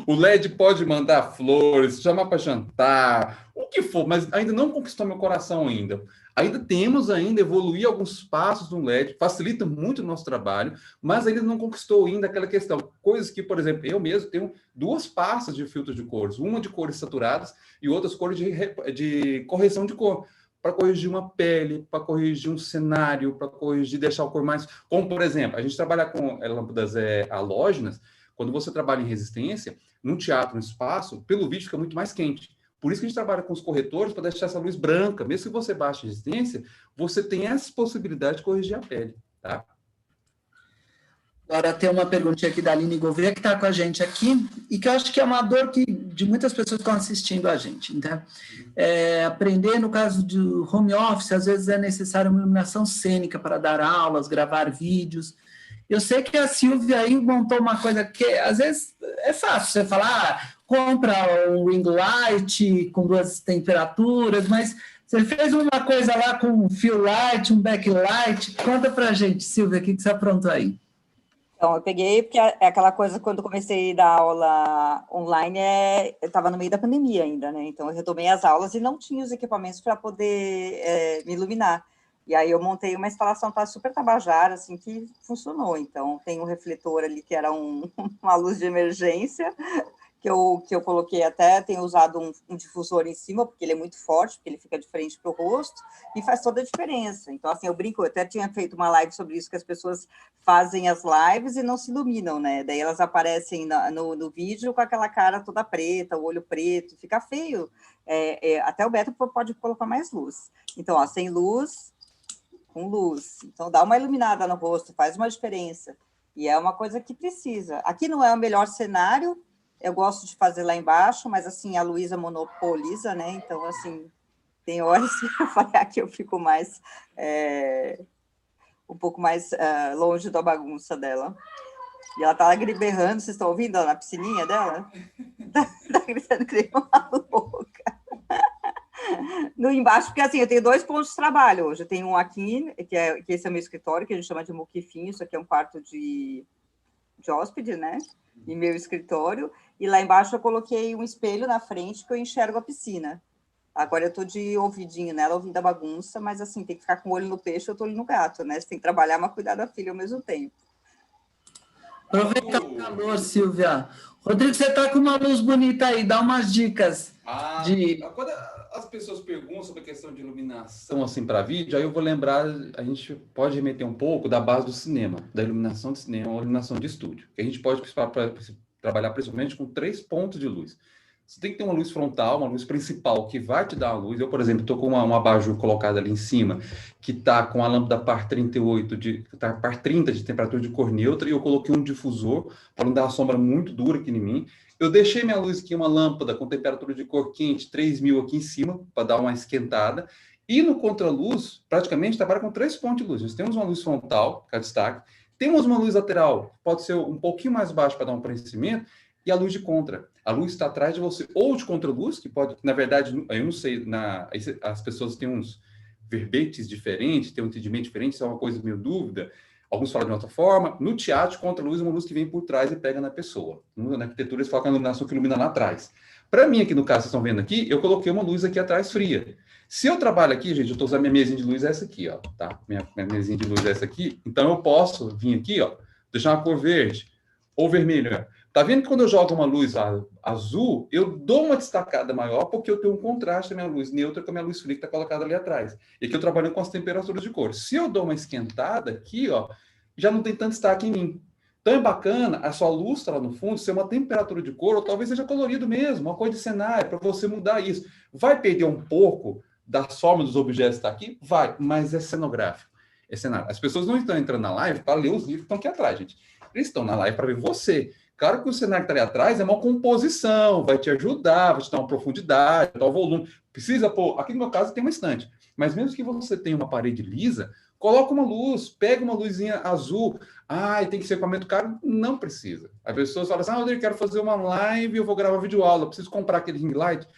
O LED pode mandar flores, chamar para jantar, o que for, mas ainda não conquistou meu coração ainda. Ainda temos evoluir alguns passos no LED, facilita muito o nosso trabalho, mas ainda não conquistou ainda aquela questão. Coisas que, por exemplo, eu mesmo tenho 2 pastas de filtros de cores, uma de cores saturadas e outras cores de correção de cor, para corrigir uma pele, para corrigir um cenário, para corrigir, deixar a cor mais... Como, por exemplo, a gente trabalha com lâmpadas halógenas, quando você trabalha em resistência, num teatro, no espaço, pelo vídeo fica muito mais quente. Por isso que a gente trabalha com os corretores para deixar essa luz branca. Mesmo que você baixe a resistência, você tem essa possibilidade de corrigir a pele, tá? Agora tem uma perguntinha aqui da Aline Gouveia, que está com a gente aqui, e que eu acho que é uma dor de muitas pessoas que estão assistindo a gente. Então, aprender, no caso do home office, às vezes é necessário uma iluminação cênica para dar aulas, gravar vídeos. Eu sei que a Silvia aí montou uma coisa que, às vezes, é fácil você falar, compra um ring light com 2 temperaturas, mas você fez uma coisa lá com um fill light, um backlight. Conta pra gente, Silvia, o que você aprontou aí? Então, eu peguei, porque é aquela coisa, quando eu comecei a dar aula online, eu estava no meio da pandemia ainda, né? Então, eu retomei as aulas e não tinha os equipamentos para poder me iluminar. E aí, eu montei uma instalação super tabajara, assim, que funcionou. Então, tem um refletor ali, que era uma luz de emergência, que eu coloquei até, tenho usado um difusor em cima, porque ele é muito forte, porque ele fica de frente para o rosto, e faz toda a diferença. Então, assim, eu brinco, eu até tinha feito uma live sobre isso, que as pessoas fazem as lives e não se iluminam, né? Daí elas aparecem no vídeo com aquela cara toda preta, o olho preto, fica feio. Até o Beto pode colocar mais luz. Então, ó, sem luz, com luz. Então, dá uma iluminada no rosto, faz uma diferença. E é uma coisa que precisa. Aqui não é o melhor cenário, eu gosto de fazer lá embaixo, mas, assim, a Luísa monopoliza, né? Então, assim, tem horas que eu falei aqui, eu fico mais... um pouco mais longe da bagunça dela. E ela tá lá berrando, vocês estão ouvindo ela na piscininha dela? Tá gritando que nem uma louca. No embaixo, porque, assim, eu tenho 2 pontos de trabalho hoje. Eu tenho um aqui, que esse é o meu escritório, que a gente chama de muquifinho, isso aqui é um quarto de hóspede, né? E meu escritório. E lá embaixo eu coloquei um espelho na frente que eu enxergo a piscina. Agora eu estou de ouvidinho nela, ouvindo a bagunça, mas assim, tem que ficar com o olho no peixe, eu estou olho no gato, né? Você tem que trabalhar, mas cuidar da filha ao mesmo tempo. Aproveita o calor, Silvia. Rodrigo, você está com uma luz bonita aí, dá umas dicas. Quando as pessoas perguntam sobre a questão de iluminação assim para vídeo, aí eu vou lembrar, a gente pode remeter um pouco da base do cinema, da iluminação de cinema ou iluminação de estúdio. Que a gente pode trabalhar principalmente com 3 pontos de luz. Você tem que ter uma luz frontal, uma luz principal que vai te dar a luz. Eu, por exemplo, estou com uma abajur colocada ali em cima, que está com a lâmpada par 38, par 30 de temperatura de cor neutra, e eu coloquei um difusor para não dar uma sombra muito dura aqui em mim. Eu deixei minha luz aqui, uma lâmpada com temperatura de cor quente, 3000 aqui em cima, para dar uma esquentada. E no contraluz, praticamente, trabalha com 3 pontos de luz. Nós temos uma luz frontal, que é destaque. Temos uma luz lateral, pode ser um pouquinho mais baixo para dar um preenchimento, e a luz de contra. A luz está atrás de você, ou de contraluz, que pode, na verdade, eu não sei, as pessoas têm uns verbetes diferentes, têm um entendimento diferente, isso é uma coisa meio dúvida. Alguns falam de outra forma. No teatro, contra-luz é uma luz que vem por trás e pega na pessoa. Na arquitetura, eles falam que é a iluminação que ilumina lá atrás. Para mim, aqui no caso, vocês estão vendo aqui, eu coloquei uma luz aqui atrás fria. Se eu trabalho aqui, gente, eu estou usando minha mesinha de luz, é essa aqui, ó, tá? Minha mesinha de luz é essa aqui. Então, eu posso vir aqui, ó, deixar uma cor verde ou vermelha. Tá vendo que quando eu jogo uma luz azul, eu dou uma destacada maior porque eu tenho um contraste da minha luz neutra com a minha luz fria que está colocada ali atrás. E aqui eu trabalho com as temperaturas de cor. Se eu dou uma esquentada aqui, ó, já não tem tanto destaque em mim. Então é bacana a sua luz está lá no fundo ser uma temperatura de cor, ou talvez seja colorido mesmo, uma cor de cenário, para você mudar isso. Vai perder um pouco da forma dos objetos que está aqui? Vai, mas é cenográfico. É cenário. As pessoas não estão entrando na live para ler os livros que estão aqui atrás, gente. Eles estão na live para ver você. Claro que o cenário que está ali atrás é uma composição, vai te ajudar, vai te dar uma profundidade, dar um volume. Precisa pôr... Aqui no meu caso tem uma estante. Mas mesmo que você tenha uma parede lisa, coloca uma luz, pega uma luzinha azul. Ah, tem que ser equipamento caro? Não precisa. As pessoas falam assim, eu quero fazer uma live, eu vou gravar vídeo aula, preciso comprar aquele ring light.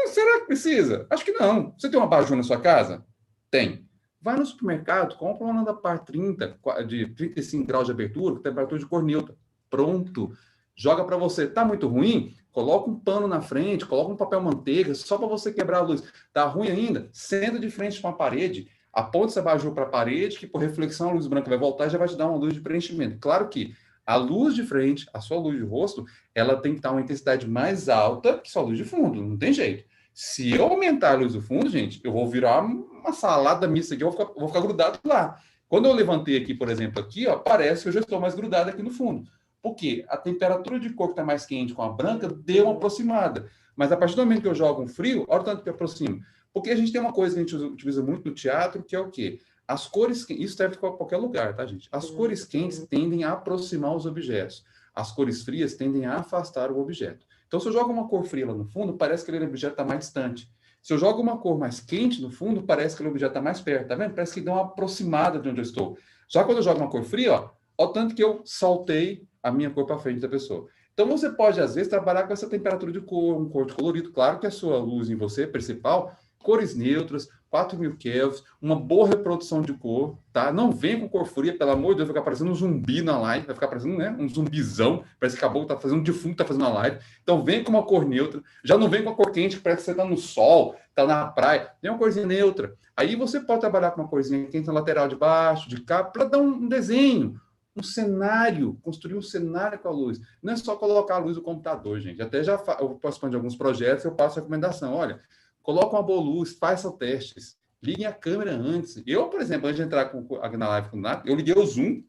Será que precisa? Acho que não. Você tem uma abajur na sua casa? Tem. Vai no supermercado, compra uma lâmpada par 30, de 35 graus de abertura, com temperatura de cor neutra. Pronto. Joga para você. Tá muito ruim? Coloca um pano na frente, coloca um papel manteiga, só para você quebrar a luz. Tá ruim ainda? Senta de frente com a parede, aponta esse abajur para a parede, que por reflexão a luz branca vai voltar e já vai te dar uma luz de preenchimento. Claro que a luz de frente, a sua luz de rosto, ela tem que estar uma intensidade mais alta que sua luz de fundo, não tem jeito. Se eu aumentar a luz do fundo, gente, eu vou virar uma salada mista aqui, eu vou ficar grudado lá. Quando eu levantei aqui, por exemplo, aqui, ó, parece que eu já estou mais grudado aqui no fundo. Por quê? A temperatura de cor que está mais quente com a branca deu uma aproximada. Mas a partir do momento que eu jogo um frio, olha o tanto que eu aproximo. Porque a gente tem uma coisa que a gente utiliza muito no teatro, que é o quê? As cores, isso serve para qualquer lugar, tá, gente? As cores quentes tendem a aproximar os objetos. As cores frias tendem a afastar o objeto. Então, se eu jogo uma cor fria lá no fundo, parece que aquele objeto está mais distante. Se eu jogo uma cor mais quente no fundo, parece que aquele objeto está mais perto, tá vendo? Parece que deu uma aproximada de onde eu estou. Já quando eu jogo uma cor fria, ó, olha o tanto que eu saltei a minha cor para frente da pessoa. Então, você pode, às vezes, trabalhar com essa temperatura de cor, um cor de colorido. Claro que a sua luz em você, principal, cores neutras, 4000 kelvins, uma boa reprodução de cor, tá? Não vem com cor fria, pelo amor de Deus, vai ficar parecendo um zumbi na live, vai ficar parecendo, né, um zumbizão, parece que acabou, tá fazendo um defunto, tá fazendo a live. Então, vem com uma cor neutra, já não vem com a cor quente, que parece que você tá no sol, tá na praia, tem uma corzinha neutra. Aí você pode trabalhar com uma corzinha quente na lateral de baixo, de cá, para dar um desenho, um cenário, construir um cenário com a luz. Não é só colocar a luz do computador, gente. Até já eu participo de alguns projetos, eu passo recomendação. Olha, coloca uma boa luz, faça testes, liguem a câmera antes. Eu, por exemplo, antes de entrar aqui na live com o Nath, eu liguei o Zoom,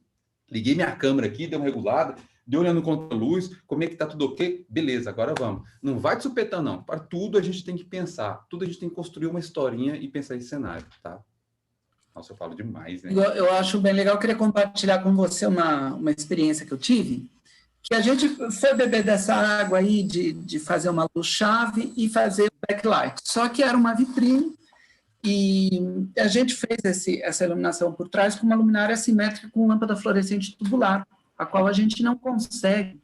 liguei minha câmera aqui, dei uma regulada, dei olhando contra a luz, como é que tá tudo ok? Beleza, agora vamos. Não vai de supetão, não. Para tudo a gente tem que pensar, tudo a gente tem que construir uma historinha e pensar em cenário, tá? Nossa, eu falo demais, né? Eu acho bem legal, eu queria compartilhar com você uma experiência que eu tive, que a gente foi beber dessa água aí de fazer uma luz-chave e fazer o backlight. Só que era uma vitrine e a gente fez essa iluminação por trás com uma luminária assimétrica com lâmpada fluorescente tubular, a qual a gente não consegue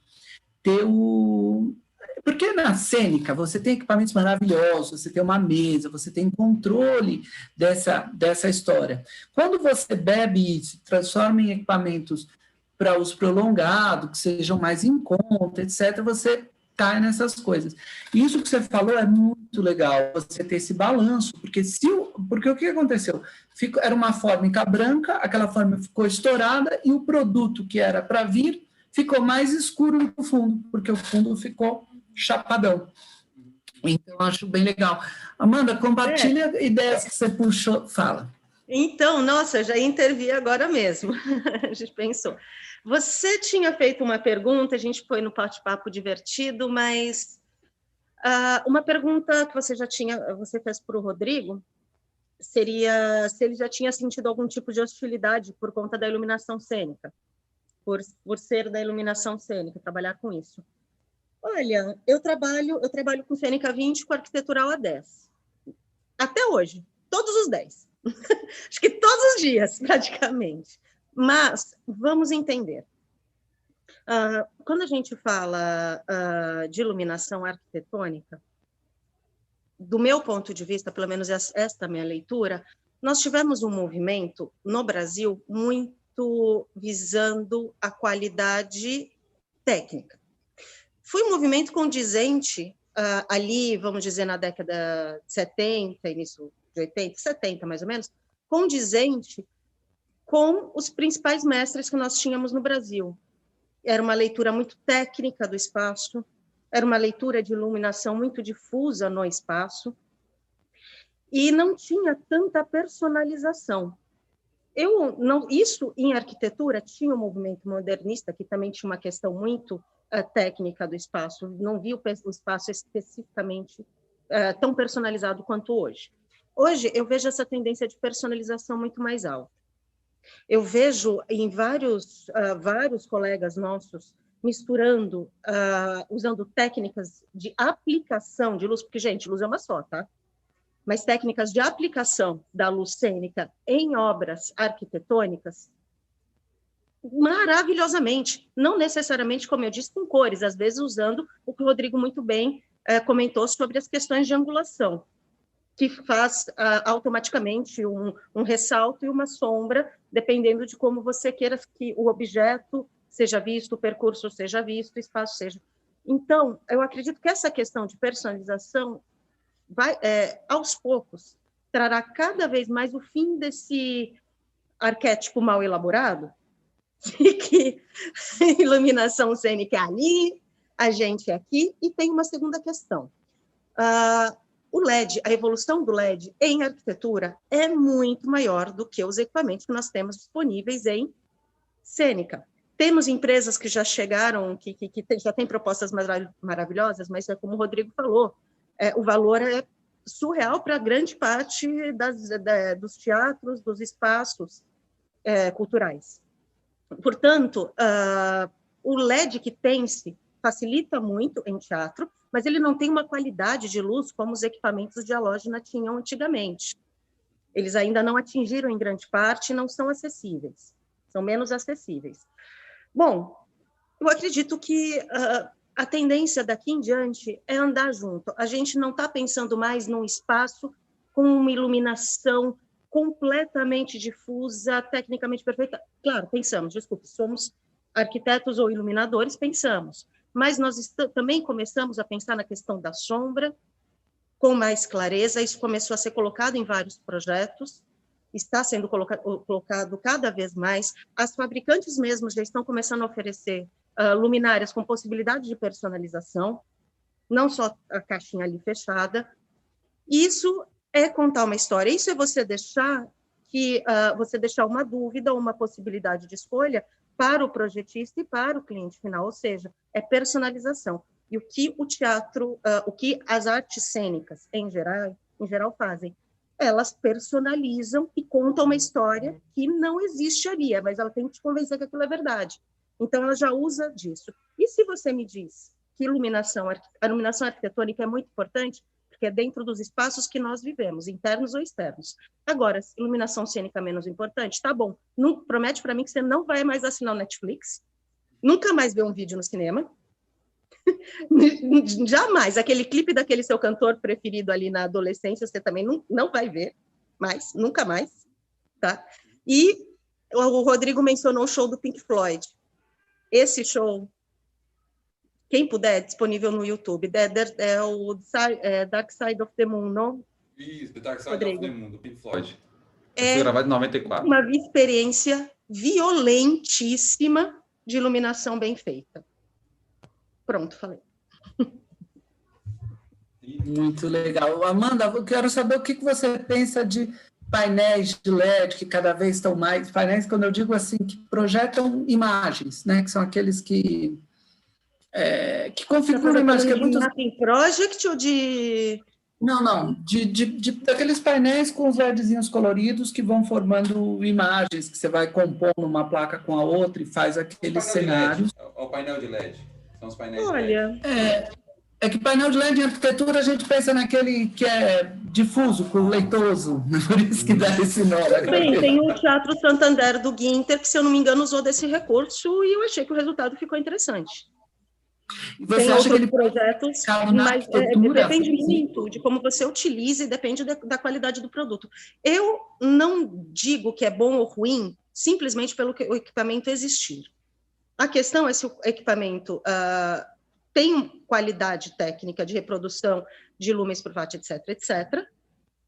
ter o... Porque na cênica você tem equipamentos maravilhosos, você tem uma mesa, você tem controle dessa história. Quando você bebe e se transforma em equipamentos para uso prolongado, que sejam mais em conta, etc., você cai nessas coisas. E isso que você falou é muito legal, você ter esse balanço, porque o que aconteceu? Era uma fórmica branca, aquela fórmica ficou estourada e o produto que era para vir ficou mais escuro do que o fundo, porque o fundo ficou chapadão. Então, eu acho bem legal. Amanda, compartilha ideias que você puxou. Fala. Então, nossa, eu já ia intervir agora mesmo. A gente pensou. Você tinha feito uma pergunta, a gente foi no bate-papo divertido, mas uma pergunta que você fez para o Rodrigo, seria se ele já tinha sentido algum tipo de hostilidade por conta da iluminação cênica, por ser da iluminação cênica, trabalhar com isso. Olha, eu trabalho com Cênica 20, com arquitetural há 10. Até hoje, todos os 10. Acho que todos os dias, praticamente. Mas vamos entender. Quando a gente fala de iluminação arquitetônica, do meu ponto de vista, pelo menos esta minha leitura, nós tivemos um movimento no Brasil muito visando a qualidade técnica. Foi um movimento condizente ali, vamos dizer, na década de 70, início de 80, 70 mais ou menos, condizente com os principais mestres que nós tínhamos no Brasil. Era uma leitura muito técnica do espaço, era uma leitura de iluminação muito difusa no espaço, e não tinha tanta personalização. Isso em arquitetura tinha um movimento modernista que também tinha uma questão muito técnica do espaço, não via o espaço especificamente tão personalizado quanto hoje. Hoje eu vejo essa tendência de personalização muito mais alta. Eu vejo em vários colegas nossos misturando, usando técnicas de aplicação de luz, porque, gente, luz é uma só, tá? Mas técnicas de aplicação da luz cênica em obras arquitetônicas maravilhosamente, não necessariamente, como eu disse, com cores, às vezes usando o que o Rodrigo muito bem comentou sobre as questões de angulação, que faz automaticamente um ressalto e uma sombra, dependendo de como você queira que o objeto seja visto, o percurso seja visto, o espaço seja. Então, eu acredito que essa questão de personalização vai, aos poucos, trará cada vez mais o fim desse arquétipo mal elaborado, de que iluminação cênica é ali, a gente é aqui, e tem uma segunda questão. O LED, a evolução do LED em arquitetura é muito maior do que os equipamentos que nós temos disponíveis em cênica. Temos empresas que já chegaram, que já têm propostas maravilhosas, mas é como o Rodrigo falou, o valor é surreal para grande parte dos teatros, dos espaços culturais. Portanto, o LED que tem-se facilita muito em teatro, mas ele não tem uma qualidade de luz como os equipamentos de halógena tinham antigamente. Eles ainda não atingiram em grande parte e não são acessíveis, são menos acessíveis. Bom, eu acredito que a tendência daqui em diante é andar junto. A gente não está pensando mais num espaço com uma iluminação completamente difusa, tecnicamente perfeita. Claro, pensamos, desculpe, somos arquitetos ou iluminadores, pensamos, mas nós também começamos a pensar na questão da sombra com mais clareza. Isso começou a ser colocado em vários projetos, está sendo colocado cada vez mais. As fabricantes mesmos já estão começando a oferecer luminárias com possibilidade de personalização, não só a caixinha ali fechada. Isso é contar uma história, isso é você deixar uma dúvida ou uma possibilidade de escolha para o projetista e para o cliente final, ou seja, é personalização. E o que o teatro, o que as artes cênicas em geral fazem? Elas personalizam e contam uma história que não existe ali, mas ela tem que te convencer que aquilo é verdade. Então, ela já usa disso. E se você me diz que a iluminação arquitetônica é muito importante, porque é dentro dos espaços que nós vivemos, internos ou externos. Agora, se iluminação cênica é menos importante, tá bom. Não, promete para mim que você não vai mais assinar o Netflix, nunca mais ver um vídeo no cinema, jamais. Aquele clipe daquele seu cantor preferido ali na adolescência, você também não vai ver mais, nunca mais. Tá? E o Rodrigo mencionou o show do Pink Floyd. Esse show, quem puder, é disponível no YouTube. É o Dark Side of the Moon, não? Isso, The Dark Side Rodrigo. of the Moon, do Pink Floyd. Foi gravado em 94. Uma experiência violentíssima de iluminação bem feita. Pronto, falei. Muito legal. Amanda, eu quero saber o que você pensa de painéis de LED que cada vez estão mais... Painéis, quando eu digo assim, que projetam imagens, né? Que são aqueles que configuram a imagem. De Mapping Project ou de... Não. Daqueles painéis com os LEDzinhos coloridos que vão formando imagens, que você vai compondo uma placa com a outra e faz aqueles cenários. O painel de LED. São os painéis Olha, É que painel de LED em arquitetura a gente pensa naquele que é difuso, com leitoso, por isso que dá esse nó. bem, tem o Teatro Santander do Guinter, que, se eu não me engano, usou desse recurso e eu achei que o resultado ficou interessante. E você Tem acha que outros ele projetos, cabe na mas arquitetura? depende muito de como você utiliza e depende da qualidade do produto. Eu não digo que é bom ou ruim simplesmente pelo que o equipamento existir. A questão é se o equipamento tem qualidade técnica de reprodução de lumens por watt, etc., etc.,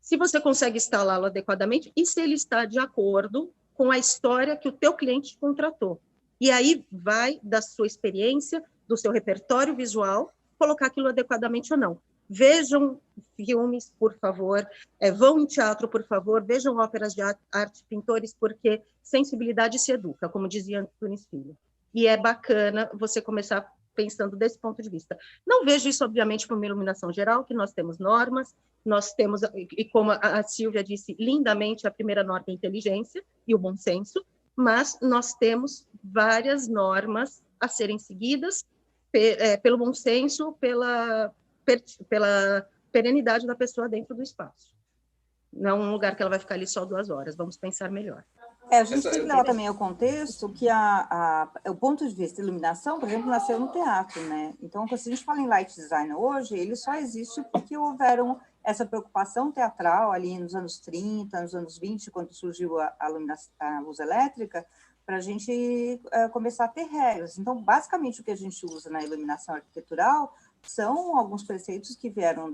se você consegue instalá-lo adequadamente e se ele está de acordo com a história que o teu cliente contratou. E aí vai da sua experiência, do seu repertório visual, colocar aquilo adequadamente ou não. Vejam filmes, por favor, vão em teatro, por favor, vejam óperas de arte, pintores, porque sensibilidade se educa, como dizia Antunes Filho. E é bacana você começar pensando desse ponto de vista. Não vejo isso, obviamente, como uma iluminação geral, que nós temos normas, nós temos, e como a Silvia disse lindamente, a primeira norma é a inteligência e o bom senso, mas nós temos várias normas a serem seguidas pelo bom senso, pela perenidade da pessoa dentro do espaço. Não é um lugar que ela vai ficar ali só 2 horas, vamos pensar melhor. A gente tem que levar também o contexto que o ponto de vista de iluminação, por exemplo, nasceu no teatro, né? Então, se a gente fala em light design hoje, ele só existe porque houveram essa preocupação teatral ali nos anos 30, nos anos 20, quando surgiu a luz elétrica, para a gente começar a ter regras. Então, basicamente, o que a gente usa na iluminação arquitetural são alguns preceitos que vieram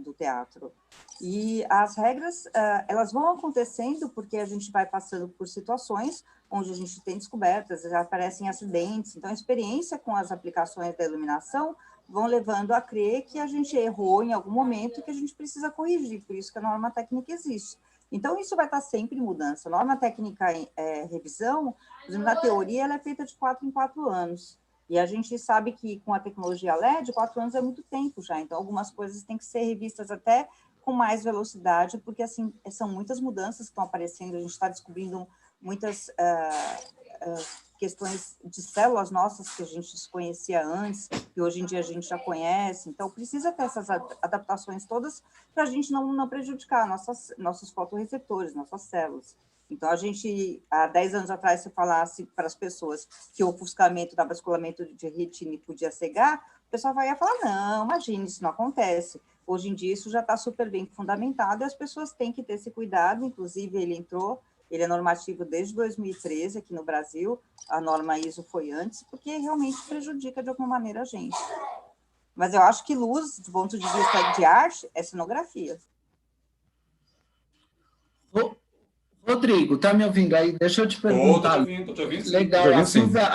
do teatro. E as regras, elas vão acontecendo porque a gente vai passando por situações onde a gente tem descobertas, já aparecem acidentes. Então, a experiência com as aplicações da iluminação vão levando a crer que a gente errou em algum momento e que a gente precisa corrigir. Por isso que a norma técnica existe. Então, isso vai estar sempre em mudança. A norma técnica revisão, na teoria, ela é feita de 4 em 4 anos. E a gente sabe que com a tecnologia LED, 4 anos é muito tempo já. Então, algumas coisas têm que ser revistas até com mais velocidade, porque assim, são muitas mudanças que estão aparecendo. A gente está descobrindo muitas questões de células nossas que a gente desconhecia antes, e hoje em dia a gente já conhece. Então, precisa ter essas adaptações todas para a gente não prejudicar nossos fotorreceptores, nossas células. Então, a gente, há 10 anos atrás, se falasse para as pessoas que o ofuscamento da vasculamento de retina podia cegar, o pessoal ia falar, não, imagine, isso não acontece. Hoje em dia, isso já está super bem fundamentado e as pessoas têm que ter esse cuidado. Inclusive, ele é normativo desde 2013 aqui no Brasil, a norma ISO foi antes, porque realmente prejudica de alguma maneira a gente. Mas eu acho que luz, do ponto de vista de arte, é cenografia. Rodrigo, tá me ouvindo aí? Deixa eu te perguntar. Tô te ouvindo. Legal, a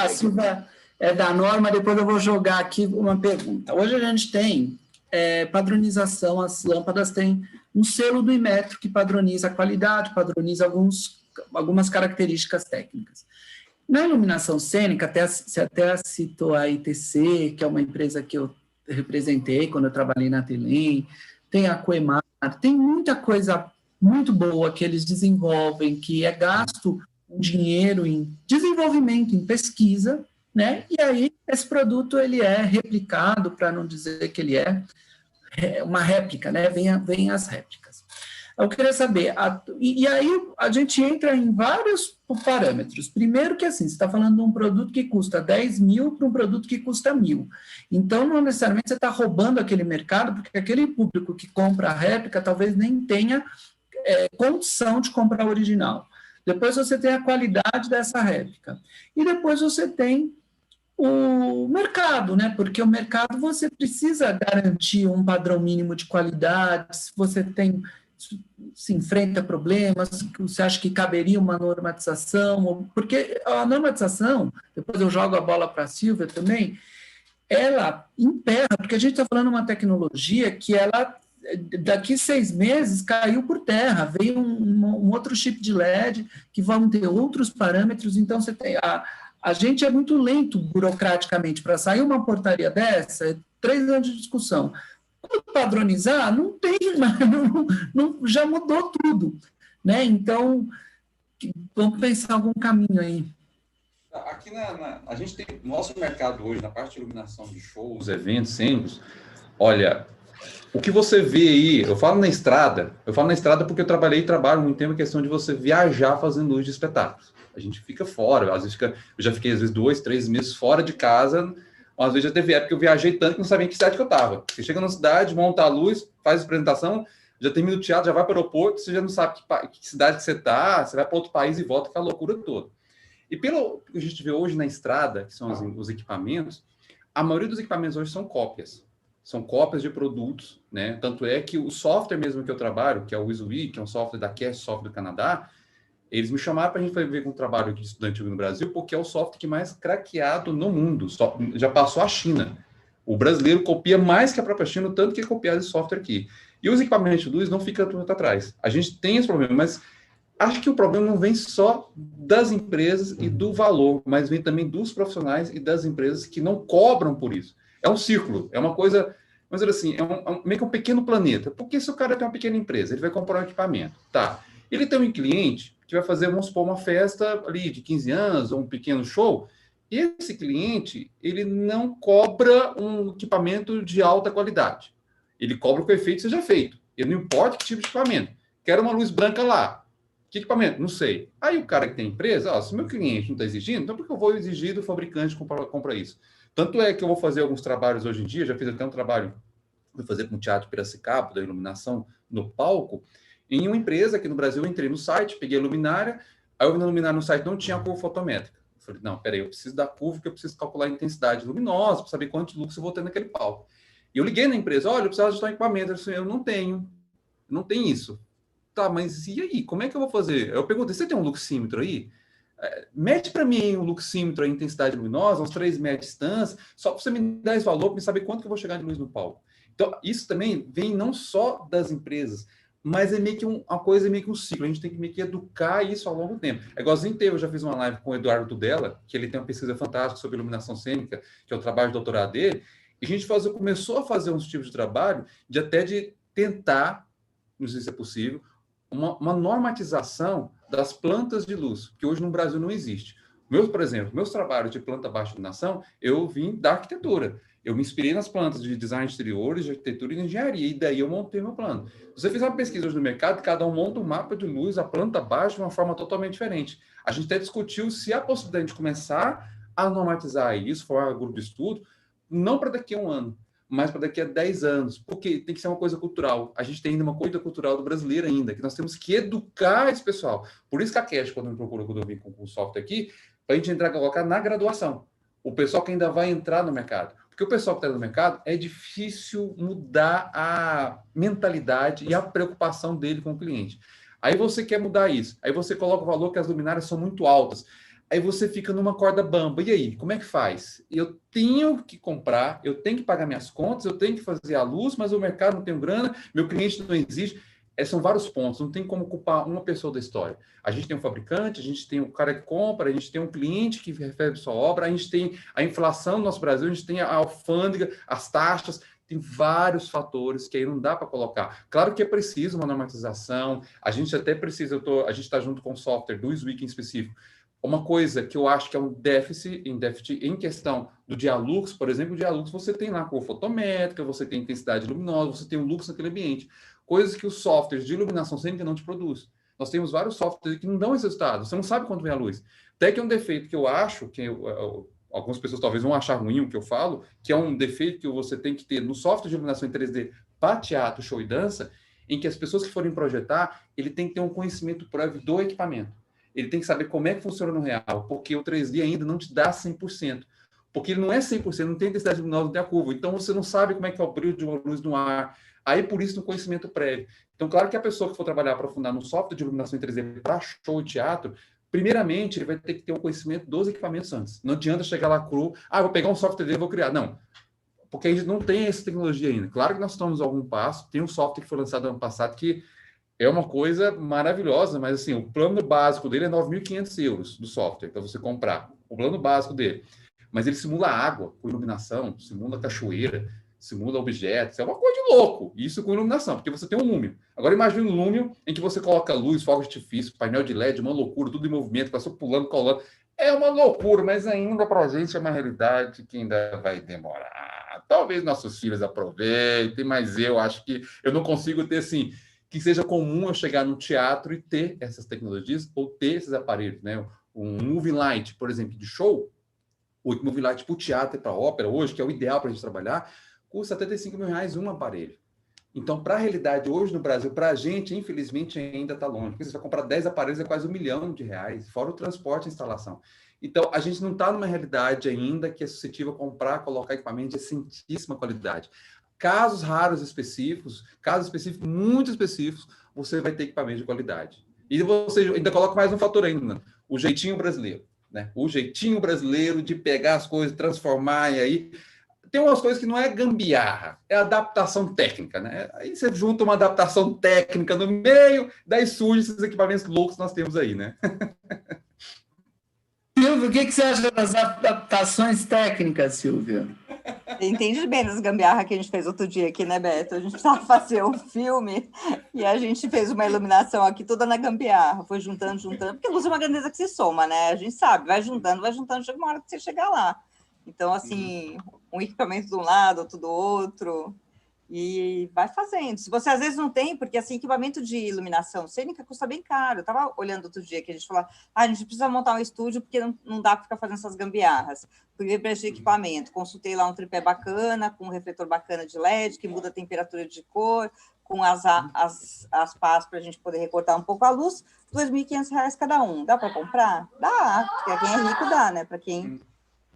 Silvia é da norma, depois eu vou jogar aqui uma pergunta. Hoje a gente tem padronização, as lâmpadas têm um selo do Inmetro que padroniza a qualidade, padroniza algumas características técnicas. Na iluminação cênica, você até citou a ITC, que é uma empresa que eu representei quando eu trabalhei na Telem, tem a Coemar, tem muita coisa muito boa que eles desenvolvem, que é gasto um dinheiro em desenvolvimento, em pesquisa, né? E aí esse produto ele é replicado, para não dizer que ele é uma réplica, né? Vem as réplicas. Eu queria saber, e aí a gente entra em vários parâmetros. Primeiro que assim, você está falando de um produto que custa 10 mil para um produto que custa 1.000. Então, não necessariamente você está roubando aquele mercado, porque aquele público que compra a réplica talvez nem tenha condição de comprar o original. Depois você tem a qualidade dessa réplica. E depois você tem o mercado, né? Porque o mercado você precisa garantir um padrão mínimo de qualidade, se você se enfrenta problemas, você acha que caberia uma normatização, porque a normatização, depois eu jogo a bola para a Silvia também, ela emperra, porque a gente está falando de uma tecnologia que ela daqui 6 meses caiu por terra, veio um outro chip de LED que vão ter outros parâmetros, então você tem a gente é muito lento burocraticamente para sair uma portaria dessa, 3 anos de discussão. Quando padronizar, não tem, já mudou tudo, né? Então, vamos pensar algum caminho aí. Aqui a gente tem no nosso mercado hoje, na parte de iluminação de shows, eventos, cênicos, olha, o que você vê aí, eu falo na estrada porque eu trabalhei e trabalho muito tempo a questão de você viajar fazendo luz de espetáculos. A gente fica fora, às vezes eu já fiquei às vezes 2, 3 meses fora de casa, às vezes já teve época que eu viajei tanto que não sabia em que cidade que eu estava. Você chega na cidade, monta a luz, faz a apresentação, já termina o teatro, já vai para o aeroporto, você já não sabe que cidade que você está, você vai para outro país e volta, aquela loucura toda. E pelo que a gente vê hoje na estrada, que são os equipamentos, a maioria dos equipamentos hoje são cópias. São cópias de produtos, né? Tanto é que o software mesmo que eu trabalho, que é o EasyWeek, que é um software da Cast Software do Canadá, eles me chamaram para a gente ver com o trabalho de estudante no Brasil, porque é o software que mais craqueado no mundo. Já passou a China. O brasileiro copia mais que a própria China, tanto que é copiado esse software aqui. E os equipamentos de luz não ficam tanto atrás. A gente tem esse problema, mas acho que o problema não vem só das empresas e do valor, mas vem também dos profissionais e das empresas que não cobram por isso. É um círculo, é uma coisa, vamos dizer assim, meio que um pequeno planeta. Porque se o cara tem uma pequena empresa, ele vai comprar um equipamento, tá? Ele tem um cliente que vai fazer, vamos supor, uma festa ali de 15 anos, ou um pequeno show, e esse cliente, ele não cobra um equipamento de alta qualidade. Ele cobra que o efeito seja feito. Ele não importa que tipo de equipamento. Quero uma luz branca lá. Que equipamento? Não sei. Aí o cara que tem empresa, se meu cliente não está exigindo, então por que eu vou exigir do fabricante comprar isso? Tanto é que eu vou fazer alguns trabalhos hoje em dia, já fiz até um trabalho, vou fazer com o Teatro Piracicaba, da iluminação no palco, em uma empresa aqui no Brasil, eu entrei no site, peguei a luminária, aí eu vi na luminária no site não tinha a curva fotométrica. Eu falei, não, peraí, eu preciso da curva, porque eu preciso calcular a intensidade luminosa, para saber quanto lux eu vou ter naquele palco. E eu liguei na empresa, olha, eu preciso ajustar o equipamento. Eu não tenho isso. Tá, mas e aí? Como é que eu vou fazer? Eu perguntei, você tem um luxímetro aí? Mete para mim um luxímetro, a intensidade luminosa, uns 3 metros de distância, só para você me dar esse valor, para me saber quanto que eu vou chegar de luz no palco. Então, isso também vem não só das empresas, mas é meio que uma coisa, meio que um ciclo. A gente tem que meio que educar isso ao longo do tempo. É igualzinho eu já fiz uma live com o Eduardo Tudela, que ele tem uma pesquisa fantástica sobre iluminação cênica, que é o trabalho de doutorado dele, e a gente começou a fazer uns tipos de trabalho de tentar, não sei se é possível, uma normatização das plantas de luz, que hoje no Brasil não existe. Por exemplo, meus trabalhos de planta baixa iluminação, eu vim da arquitetura. Eu me inspirei nas plantas de design de exteriores, de arquitetura e de engenharia, e daí eu montei meu plano. Se você fizer uma pesquisa hoje no mercado, cada um monta um mapa de luz, a planta baixa, de uma forma totalmente diferente. A gente até discutiu se há possibilidade de começar a normatizar isso, formar um grupo de estudo, não para daqui a um ano, mas para daqui a 10 anos, porque tem que ser uma coisa cultural. A gente tem ainda uma coisa cultural do brasileiro ainda, que nós temos que educar esse pessoal. Por isso que a Cash, quando me procurou, quando eu vim com o software aqui, para a gente colocar na graduação. O pessoal que ainda vai entrar no mercado. Porque o pessoal que está no mercado, é difícil mudar a mentalidade e a preocupação dele com o cliente. Aí você quer mudar isso. Aí você coloca o valor que as luminárias são muito altas. Aí você fica numa corda bamba. E aí, como é que faz? Eu tenho que comprar, eu tenho que pagar minhas contas, eu tenho que fazer a luz, mas o mercado não tem grana, meu cliente não exige. São vários pontos, não tem como culpar uma pessoa da história. A gente tem um fabricante, a gente tem o cara que compra, a gente tem um cliente que recebe sua obra, a gente tem a inflação no nosso Brasil, a gente tem a alfândega, as taxas, tem vários fatores que aí não dá para colocar. Claro que é preciso uma normatização, a gente até precisa, a gente está junto com o software do EasyWeek em específico. Uma coisa que eu acho que é um déficit em questão do Dialux, por exemplo, o Dialux você tem lá cor fotométrica, você tem intensidade luminosa, você tem um lux naquele ambiente. Coisas que os softwares de iluminação cênica não te produzem. Nós temos vários softwares que não dão esse resultado, você não sabe quanto vem a luz. Até que é um defeito que eu acho, algumas pessoas talvez vão achar ruim o que eu falo, que é um defeito que você tem que ter no software de iluminação em 3D para teatro, show e dança, em que as pessoas que forem projetar, ele tem que ter um conhecimento prévio do equipamento. Ele tem que saber como é que funciona no real, porque o 3D ainda não te dá 100%. Porque ele não é 100%, não tem intensidade luminosa, não tem a curva. Então, você não sabe como é que é o brilho de uma luz no ar. Aí, por isso, no conhecimento prévio. Então, claro que a pessoa que for trabalhar, aprofundar no software de iluminação em 3D para show e teatro, primeiramente, ele vai ter que ter um conhecimento dos equipamentos antes. Não adianta chegar lá cru, vou pegar um software 3D e vou criar. Não, porque a gente não tem essa tecnologia ainda. Claro que nós estamos a algum passo. Tem um software que foi lançado ano passado que é uma coisa maravilhosa, mas assim, o plano básico dele é 9.500 euros do software para você comprar. O plano básico dele. Mas ele simula água com iluminação, simula cachoeira, simula objetos. É uma coisa de louco. Isso com iluminação, porque você tem um Lumio. Agora imagine um Lumio em que você coloca luz, fogo de artifício, painel de LED, uma loucura, tudo em movimento, passou pulando, colando. É uma loucura, mas ainda para a gente é uma realidade que ainda vai demorar. Talvez nossos filhos aproveitem, mas eu acho que eu não consigo ter, assim, que seja comum eu chegar no teatro e ter essas tecnologias ou ter esses aparelhos, né? Um movie light, por exemplo, de show, o movie light para o teatro e para a ópera hoje, que é o ideal para a gente trabalhar, custa R$ 75.000 um aparelho. Então, para a realidade hoje no Brasil, para a gente, infelizmente, ainda está longe. Porque você vai comprar 10 aparelhos, é quase R$ 1.000.000, fora o transporte e a instalação. Então, a gente não está numa realidade ainda que é suscetível a comprar, colocar equipamento de excelentíssima qualidade. Casos específicos, muito específicos, você vai ter equipamento de qualidade. E você ainda coloca mais um fator ainda, o jeitinho brasileiro. Né? O jeitinho brasileiro de pegar as coisas, transformar e aí... Tem umas coisas que não é gambiarra, é adaptação técnica, né? Aí você junta uma adaptação técnica no meio, daí surgem esses equipamentos loucos que nós temos aí, né? Silvio, o que você acha das adaptações técnicas, Silvio? Entende bem das gambiarra que a gente fez outro dia aqui, né, Beto? A gente precisava fazer um filme e a gente fez uma iluminação aqui toda na gambiarra, foi juntando, porque a luz é uma grandeza que se soma, né? A gente sabe, vai juntando, chega uma hora que você chega lá. Então, assim, um equipamento de um lado, outro do outro, e vai fazendo. Se você às vezes não tem, porque assim, equipamento de iluminação cênica custa bem caro. Eu estava olhando outro dia que a gente falou, a gente precisa montar um estúdio porque não dá para ficar fazendo essas gambiarras. Porque preciso de equipamento. Consultei lá um tripé bacana, com um refletor bacana de LED, que muda a temperatura de cor, com as pás para a gente poder recortar um pouco a luz, R$ 2.500 cada um. Dá para comprar? Dá, porque quem é rico dá, né? Para quem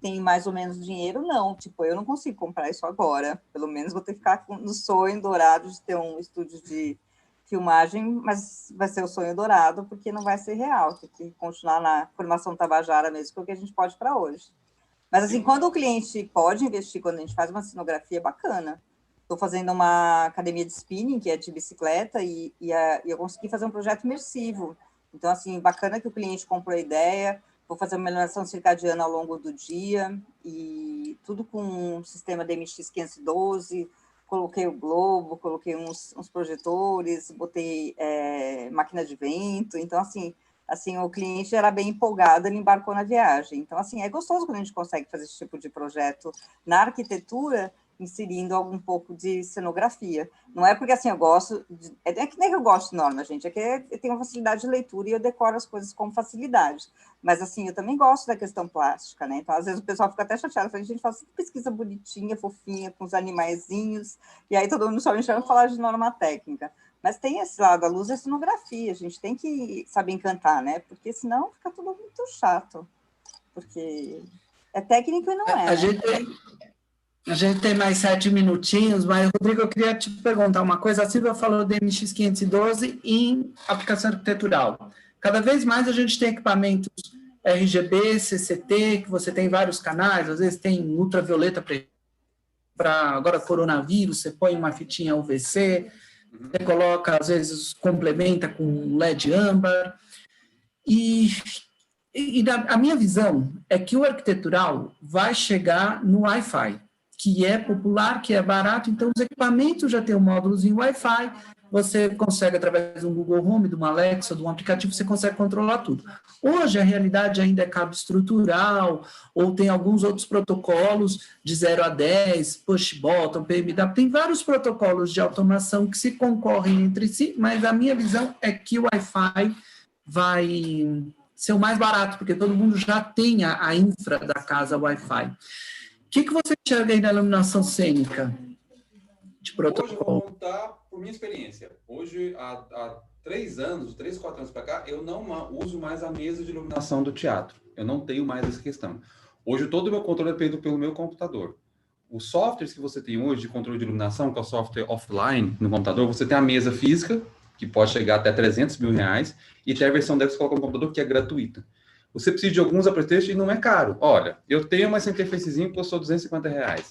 tem mais ou menos dinheiro, não. Tipo, eu não consigo comprar isso agora. Pelo menos vou ter que ficar no sonho dourado de ter um estúdio de filmagem, mas vai ser o sonho dourado, porque não vai ser real. Tem que continuar na formação tabajara mesmo, que é o que a gente pode para hoje. Mas, assim, quando o cliente pode investir, quando a gente faz uma cenografia, é bacana. Estou fazendo uma academia de spinning, que é de bicicleta, e eu consegui fazer um projeto imersivo. Então, assim, bacana que o cliente comprou a ideia. Vou fazer uma iluminação circadiana ao longo do dia, e tudo com um sistema DMX 512, coloquei o globo, coloquei uns projetores, botei máquina de vento, então, assim, o cliente era bem empolgado, ele embarcou na viagem. Então, assim, é gostoso quando a gente consegue fazer esse tipo de projeto na arquitetura, inserindo algum pouco de cenografia. Não é porque, assim, eu gosto... É que nem que eu gosto de norma, gente. É que eu tenho uma facilidade de leitura e eu decoro as coisas com facilidade. Mas, assim, eu também gosto da questão plástica, né? Então, às vezes, o pessoal fica até chateado. A gente faz pesquisa bonitinha, fofinha, com os animaizinhos, e aí todo mundo só me chama para falar de norma técnica. Mas tem esse lado, a luz é cenografia. A gente tem que saber encantar, né? Porque senão fica tudo muito chato. Porque é técnico e não é. A gente tem mais 7 minutinhos, mas, Rodrigo, eu queria te perguntar uma coisa. A Silvia falou do MX512 em aplicação arquitetural. Cada vez mais a gente tem equipamentos RGB, CCT, que você tem vários canais, às vezes tem ultravioleta para agora coronavírus, você põe uma fitinha UVC, você coloca, às vezes, complementa com LED âmbar. E a minha visão é que o arquitetural vai chegar no Wi-Fi, que é popular, que é barato, então os equipamentos já têm um módulozinho Wi-Fi, você consegue, através de um Google Home, de uma Alexa, de um aplicativo, você consegue controlar tudo. Hoje, a realidade ainda é cabo estrutural, ou tem alguns outros protocolos de 0 a 10, push button, PMW, tem vários protocolos de automação que se concorrem entre si, mas a minha visão é que o Wi-Fi vai ser o mais barato, porque todo mundo já tem a infra da casa Wi-Fi. O que você enxerga aí na iluminação cênica de protocolo? Hoje eu vou contar por minha experiência. Hoje, há 3 anos, 3, 4 anos para cá, eu não uso mais a mesa de iluminação do teatro. Eu não tenho mais essa questão. Hoje, todo o meu controle é feito pelo meu computador. Os softwares que você tem hoje de controle de iluminação, que é o software offline no computador, você tem a mesa física, que pode chegar até R$300 mil, e tem a versão dela que você coloca no computador, que é gratuita. Você precisa de alguns apretextos e não é caro. Olha, eu tenho uma interfacezinha que custou R$250.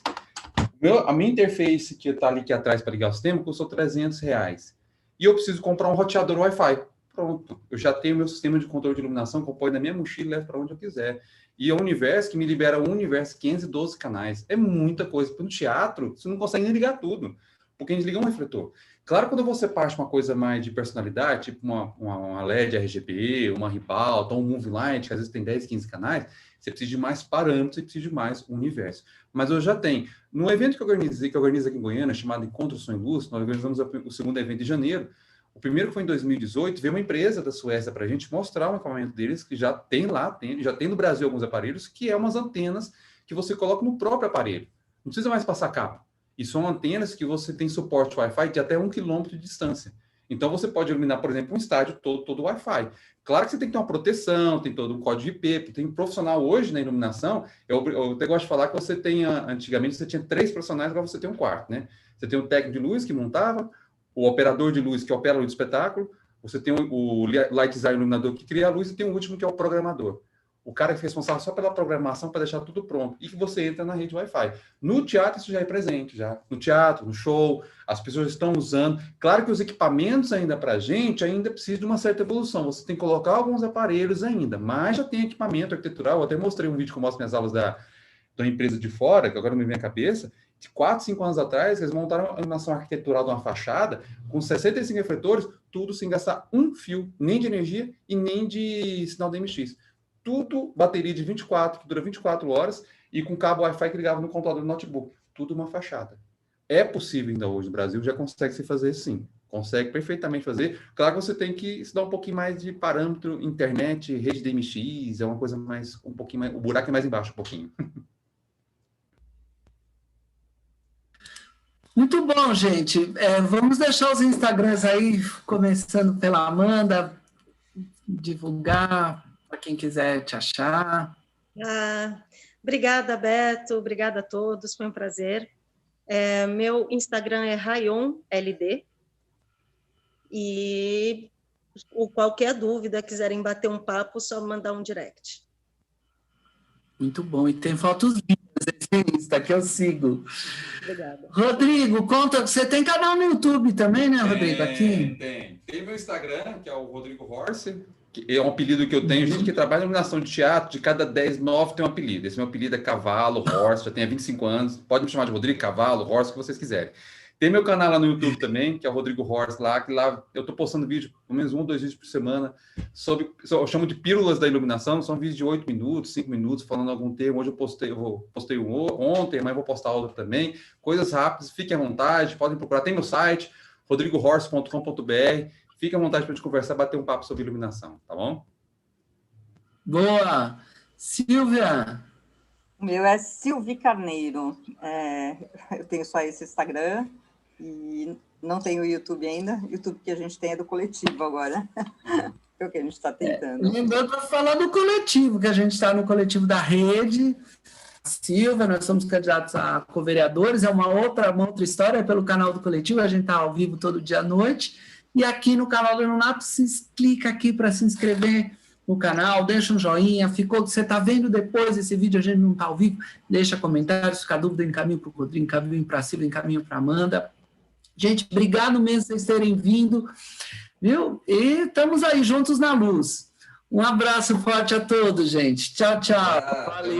A minha interface que está ali aqui atrás para ligar o sistema custou R$300. E eu preciso comprar um roteador Wi-Fi. Pronto. Eu já tenho meu sistema de controle de iluminação que eu ponho na minha mochila e levo para onde eu quiser. E é um universo que me libera um universo, 512 canais. É muita coisa. Para no teatro, você não consegue nem ligar tudo. Porque a gente liga um refletor. Claro, quando você parte uma coisa mais de personalidade, tipo uma LED RGB, uma Ribalta, um Movie Light, que às vezes tem 10, 15 canais, você precisa de mais parâmetros e precisa de mais universo. Mas eu já tenho. No evento que eu organizo aqui em Goiânia, chamado Encontro Som e Luz, nós organizamos o segundo evento de janeiro. O primeiro que foi em 2018, veio uma empresa da Suécia para a gente mostrar o equipamento deles, que já tem lá, já tem no Brasil alguns aparelhos, que é umas antenas que você coloca no próprio aparelho. Não precisa mais passar cabo. E são antenas que você tem suporte Wi-Fi de até 1 quilômetro de distância. Então, você pode iluminar, por exemplo, um estádio todo Wi-Fi. Claro que você tem que ter uma proteção, tem todo um código IP, tem um profissional hoje na iluminação. Eu até gosto de falar que você tem, antigamente, você tinha 3 profissionais, agora você tem um quarto, né? Você tem o técnico de luz que montava, o operador de luz que opera a luz do espetáculo, você tem o light design iluminador que cria a luz e tem o último que é o programador. O cara que é responsável só pela programação para deixar tudo pronto e que você entra na rede Wi-Fi. No teatro isso já é presente, já. No teatro, no show, as pessoas estão usando. Claro que os equipamentos ainda para a gente ainda precisam de uma certa evolução. Você tem que colocar alguns aparelhos ainda, mas já tem equipamento arquitetural. Eu até mostrei um vídeo que eu mostro minhas aulas da empresa de fora, que agora não me vem à cabeça, de 4, 5 anos atrás, eles montaram a iluminação arquitetural de uma fachada com 65 refletores, tudo sem gastar um fio, nem de energia e nem de sinal DMX. Tudo bateria de 24, que dura 24 horas, e com cabo Wi-Fi que ligava no computador do notebook. Tudo uma fachada. É possível ainda hoje, o Brasil já consegue se fazer sim. Consegue perfeitamente fazer. Claro que você tem que se dar um pouquinho mais de parâmetro, internet, rede DMX, é uma coisa mais, um pouquinho mais, o buraco é mais embaixo um pouquinho. Muito bom, gente. Vamos deixar os Instagrams aí, começando pela Amanda, divulgar para quem quiser te achar. Obrigada, Beto. Obrigada a todos. Foi um prazer. Meu Instagram é RayonLD. E qualquer dúvida, quiserem bater um papo, só mandar um direct. Muito bom. E tem fotos lindas esse Insta que eu sigo. Obrigada. Rodrigo, conta. Você tem canal no YouTube também, né, Rodrigo? Aqui? Tem meu Instagram, que é o Rodrigo Horse. É um apelido que eu tenho. Gente que trabalha em iluminação de teatro, de cada 10, 9 tem um apelido. Esse meu apelido é Cavalo, Horse, já tenho 25 anos. Pode me chamar de Rodrigo, Cavalo, Horse, o que vocês quiserem. Tem meu canal lá no YouTube também, que é o Rodrigo Horse lá, que lá eu estou postando vídeo, pelo menos 1 ou 2 vídeos por semana, eu chamo de pílulas da iluminação, são vídeos de 8 minutos, 5 minutos, falando algum termo. Hoje eu postei ontem, mas vou postar outro também. Coisas rápidas, fiquem à vontade, podem procurar. Tem meu site, rodrigohorse.com.br. Fique à vontade para a gente conversar, bater um papo sobre iluminação, tá bom? Boa! Silvia! O meu é Silvi Carneiro. Eu tenho só esse Instagram e não tenho o YouTube ainda. O YouTube que a gente tem é do coletivo agora. É o que a gente está tentando. Lembrando para falar do coletivo, que a gente está no coletivo da rede. Silvia, nós somos candidatos a co-vereadores, é uma outra história pelo canal do coletivo, a gente está ao vivo todo dia à noite. E aqui no canal do Iluminato, clica aqui para se inscrever no canal, deixa um joinha, você está vendo depois esse vídeo, a gente não está ao vivo, deixa comentários, fica dúvida, encaminho para o Rodrigo, encaminho para a Silvia, encaminho para a Amanda. Gente, obrigado mesmo por vocês terem vindo, viu? E estamos aí juntos na luz. Um abraço forte a todos, gente. Tchau, tchau. Valeu.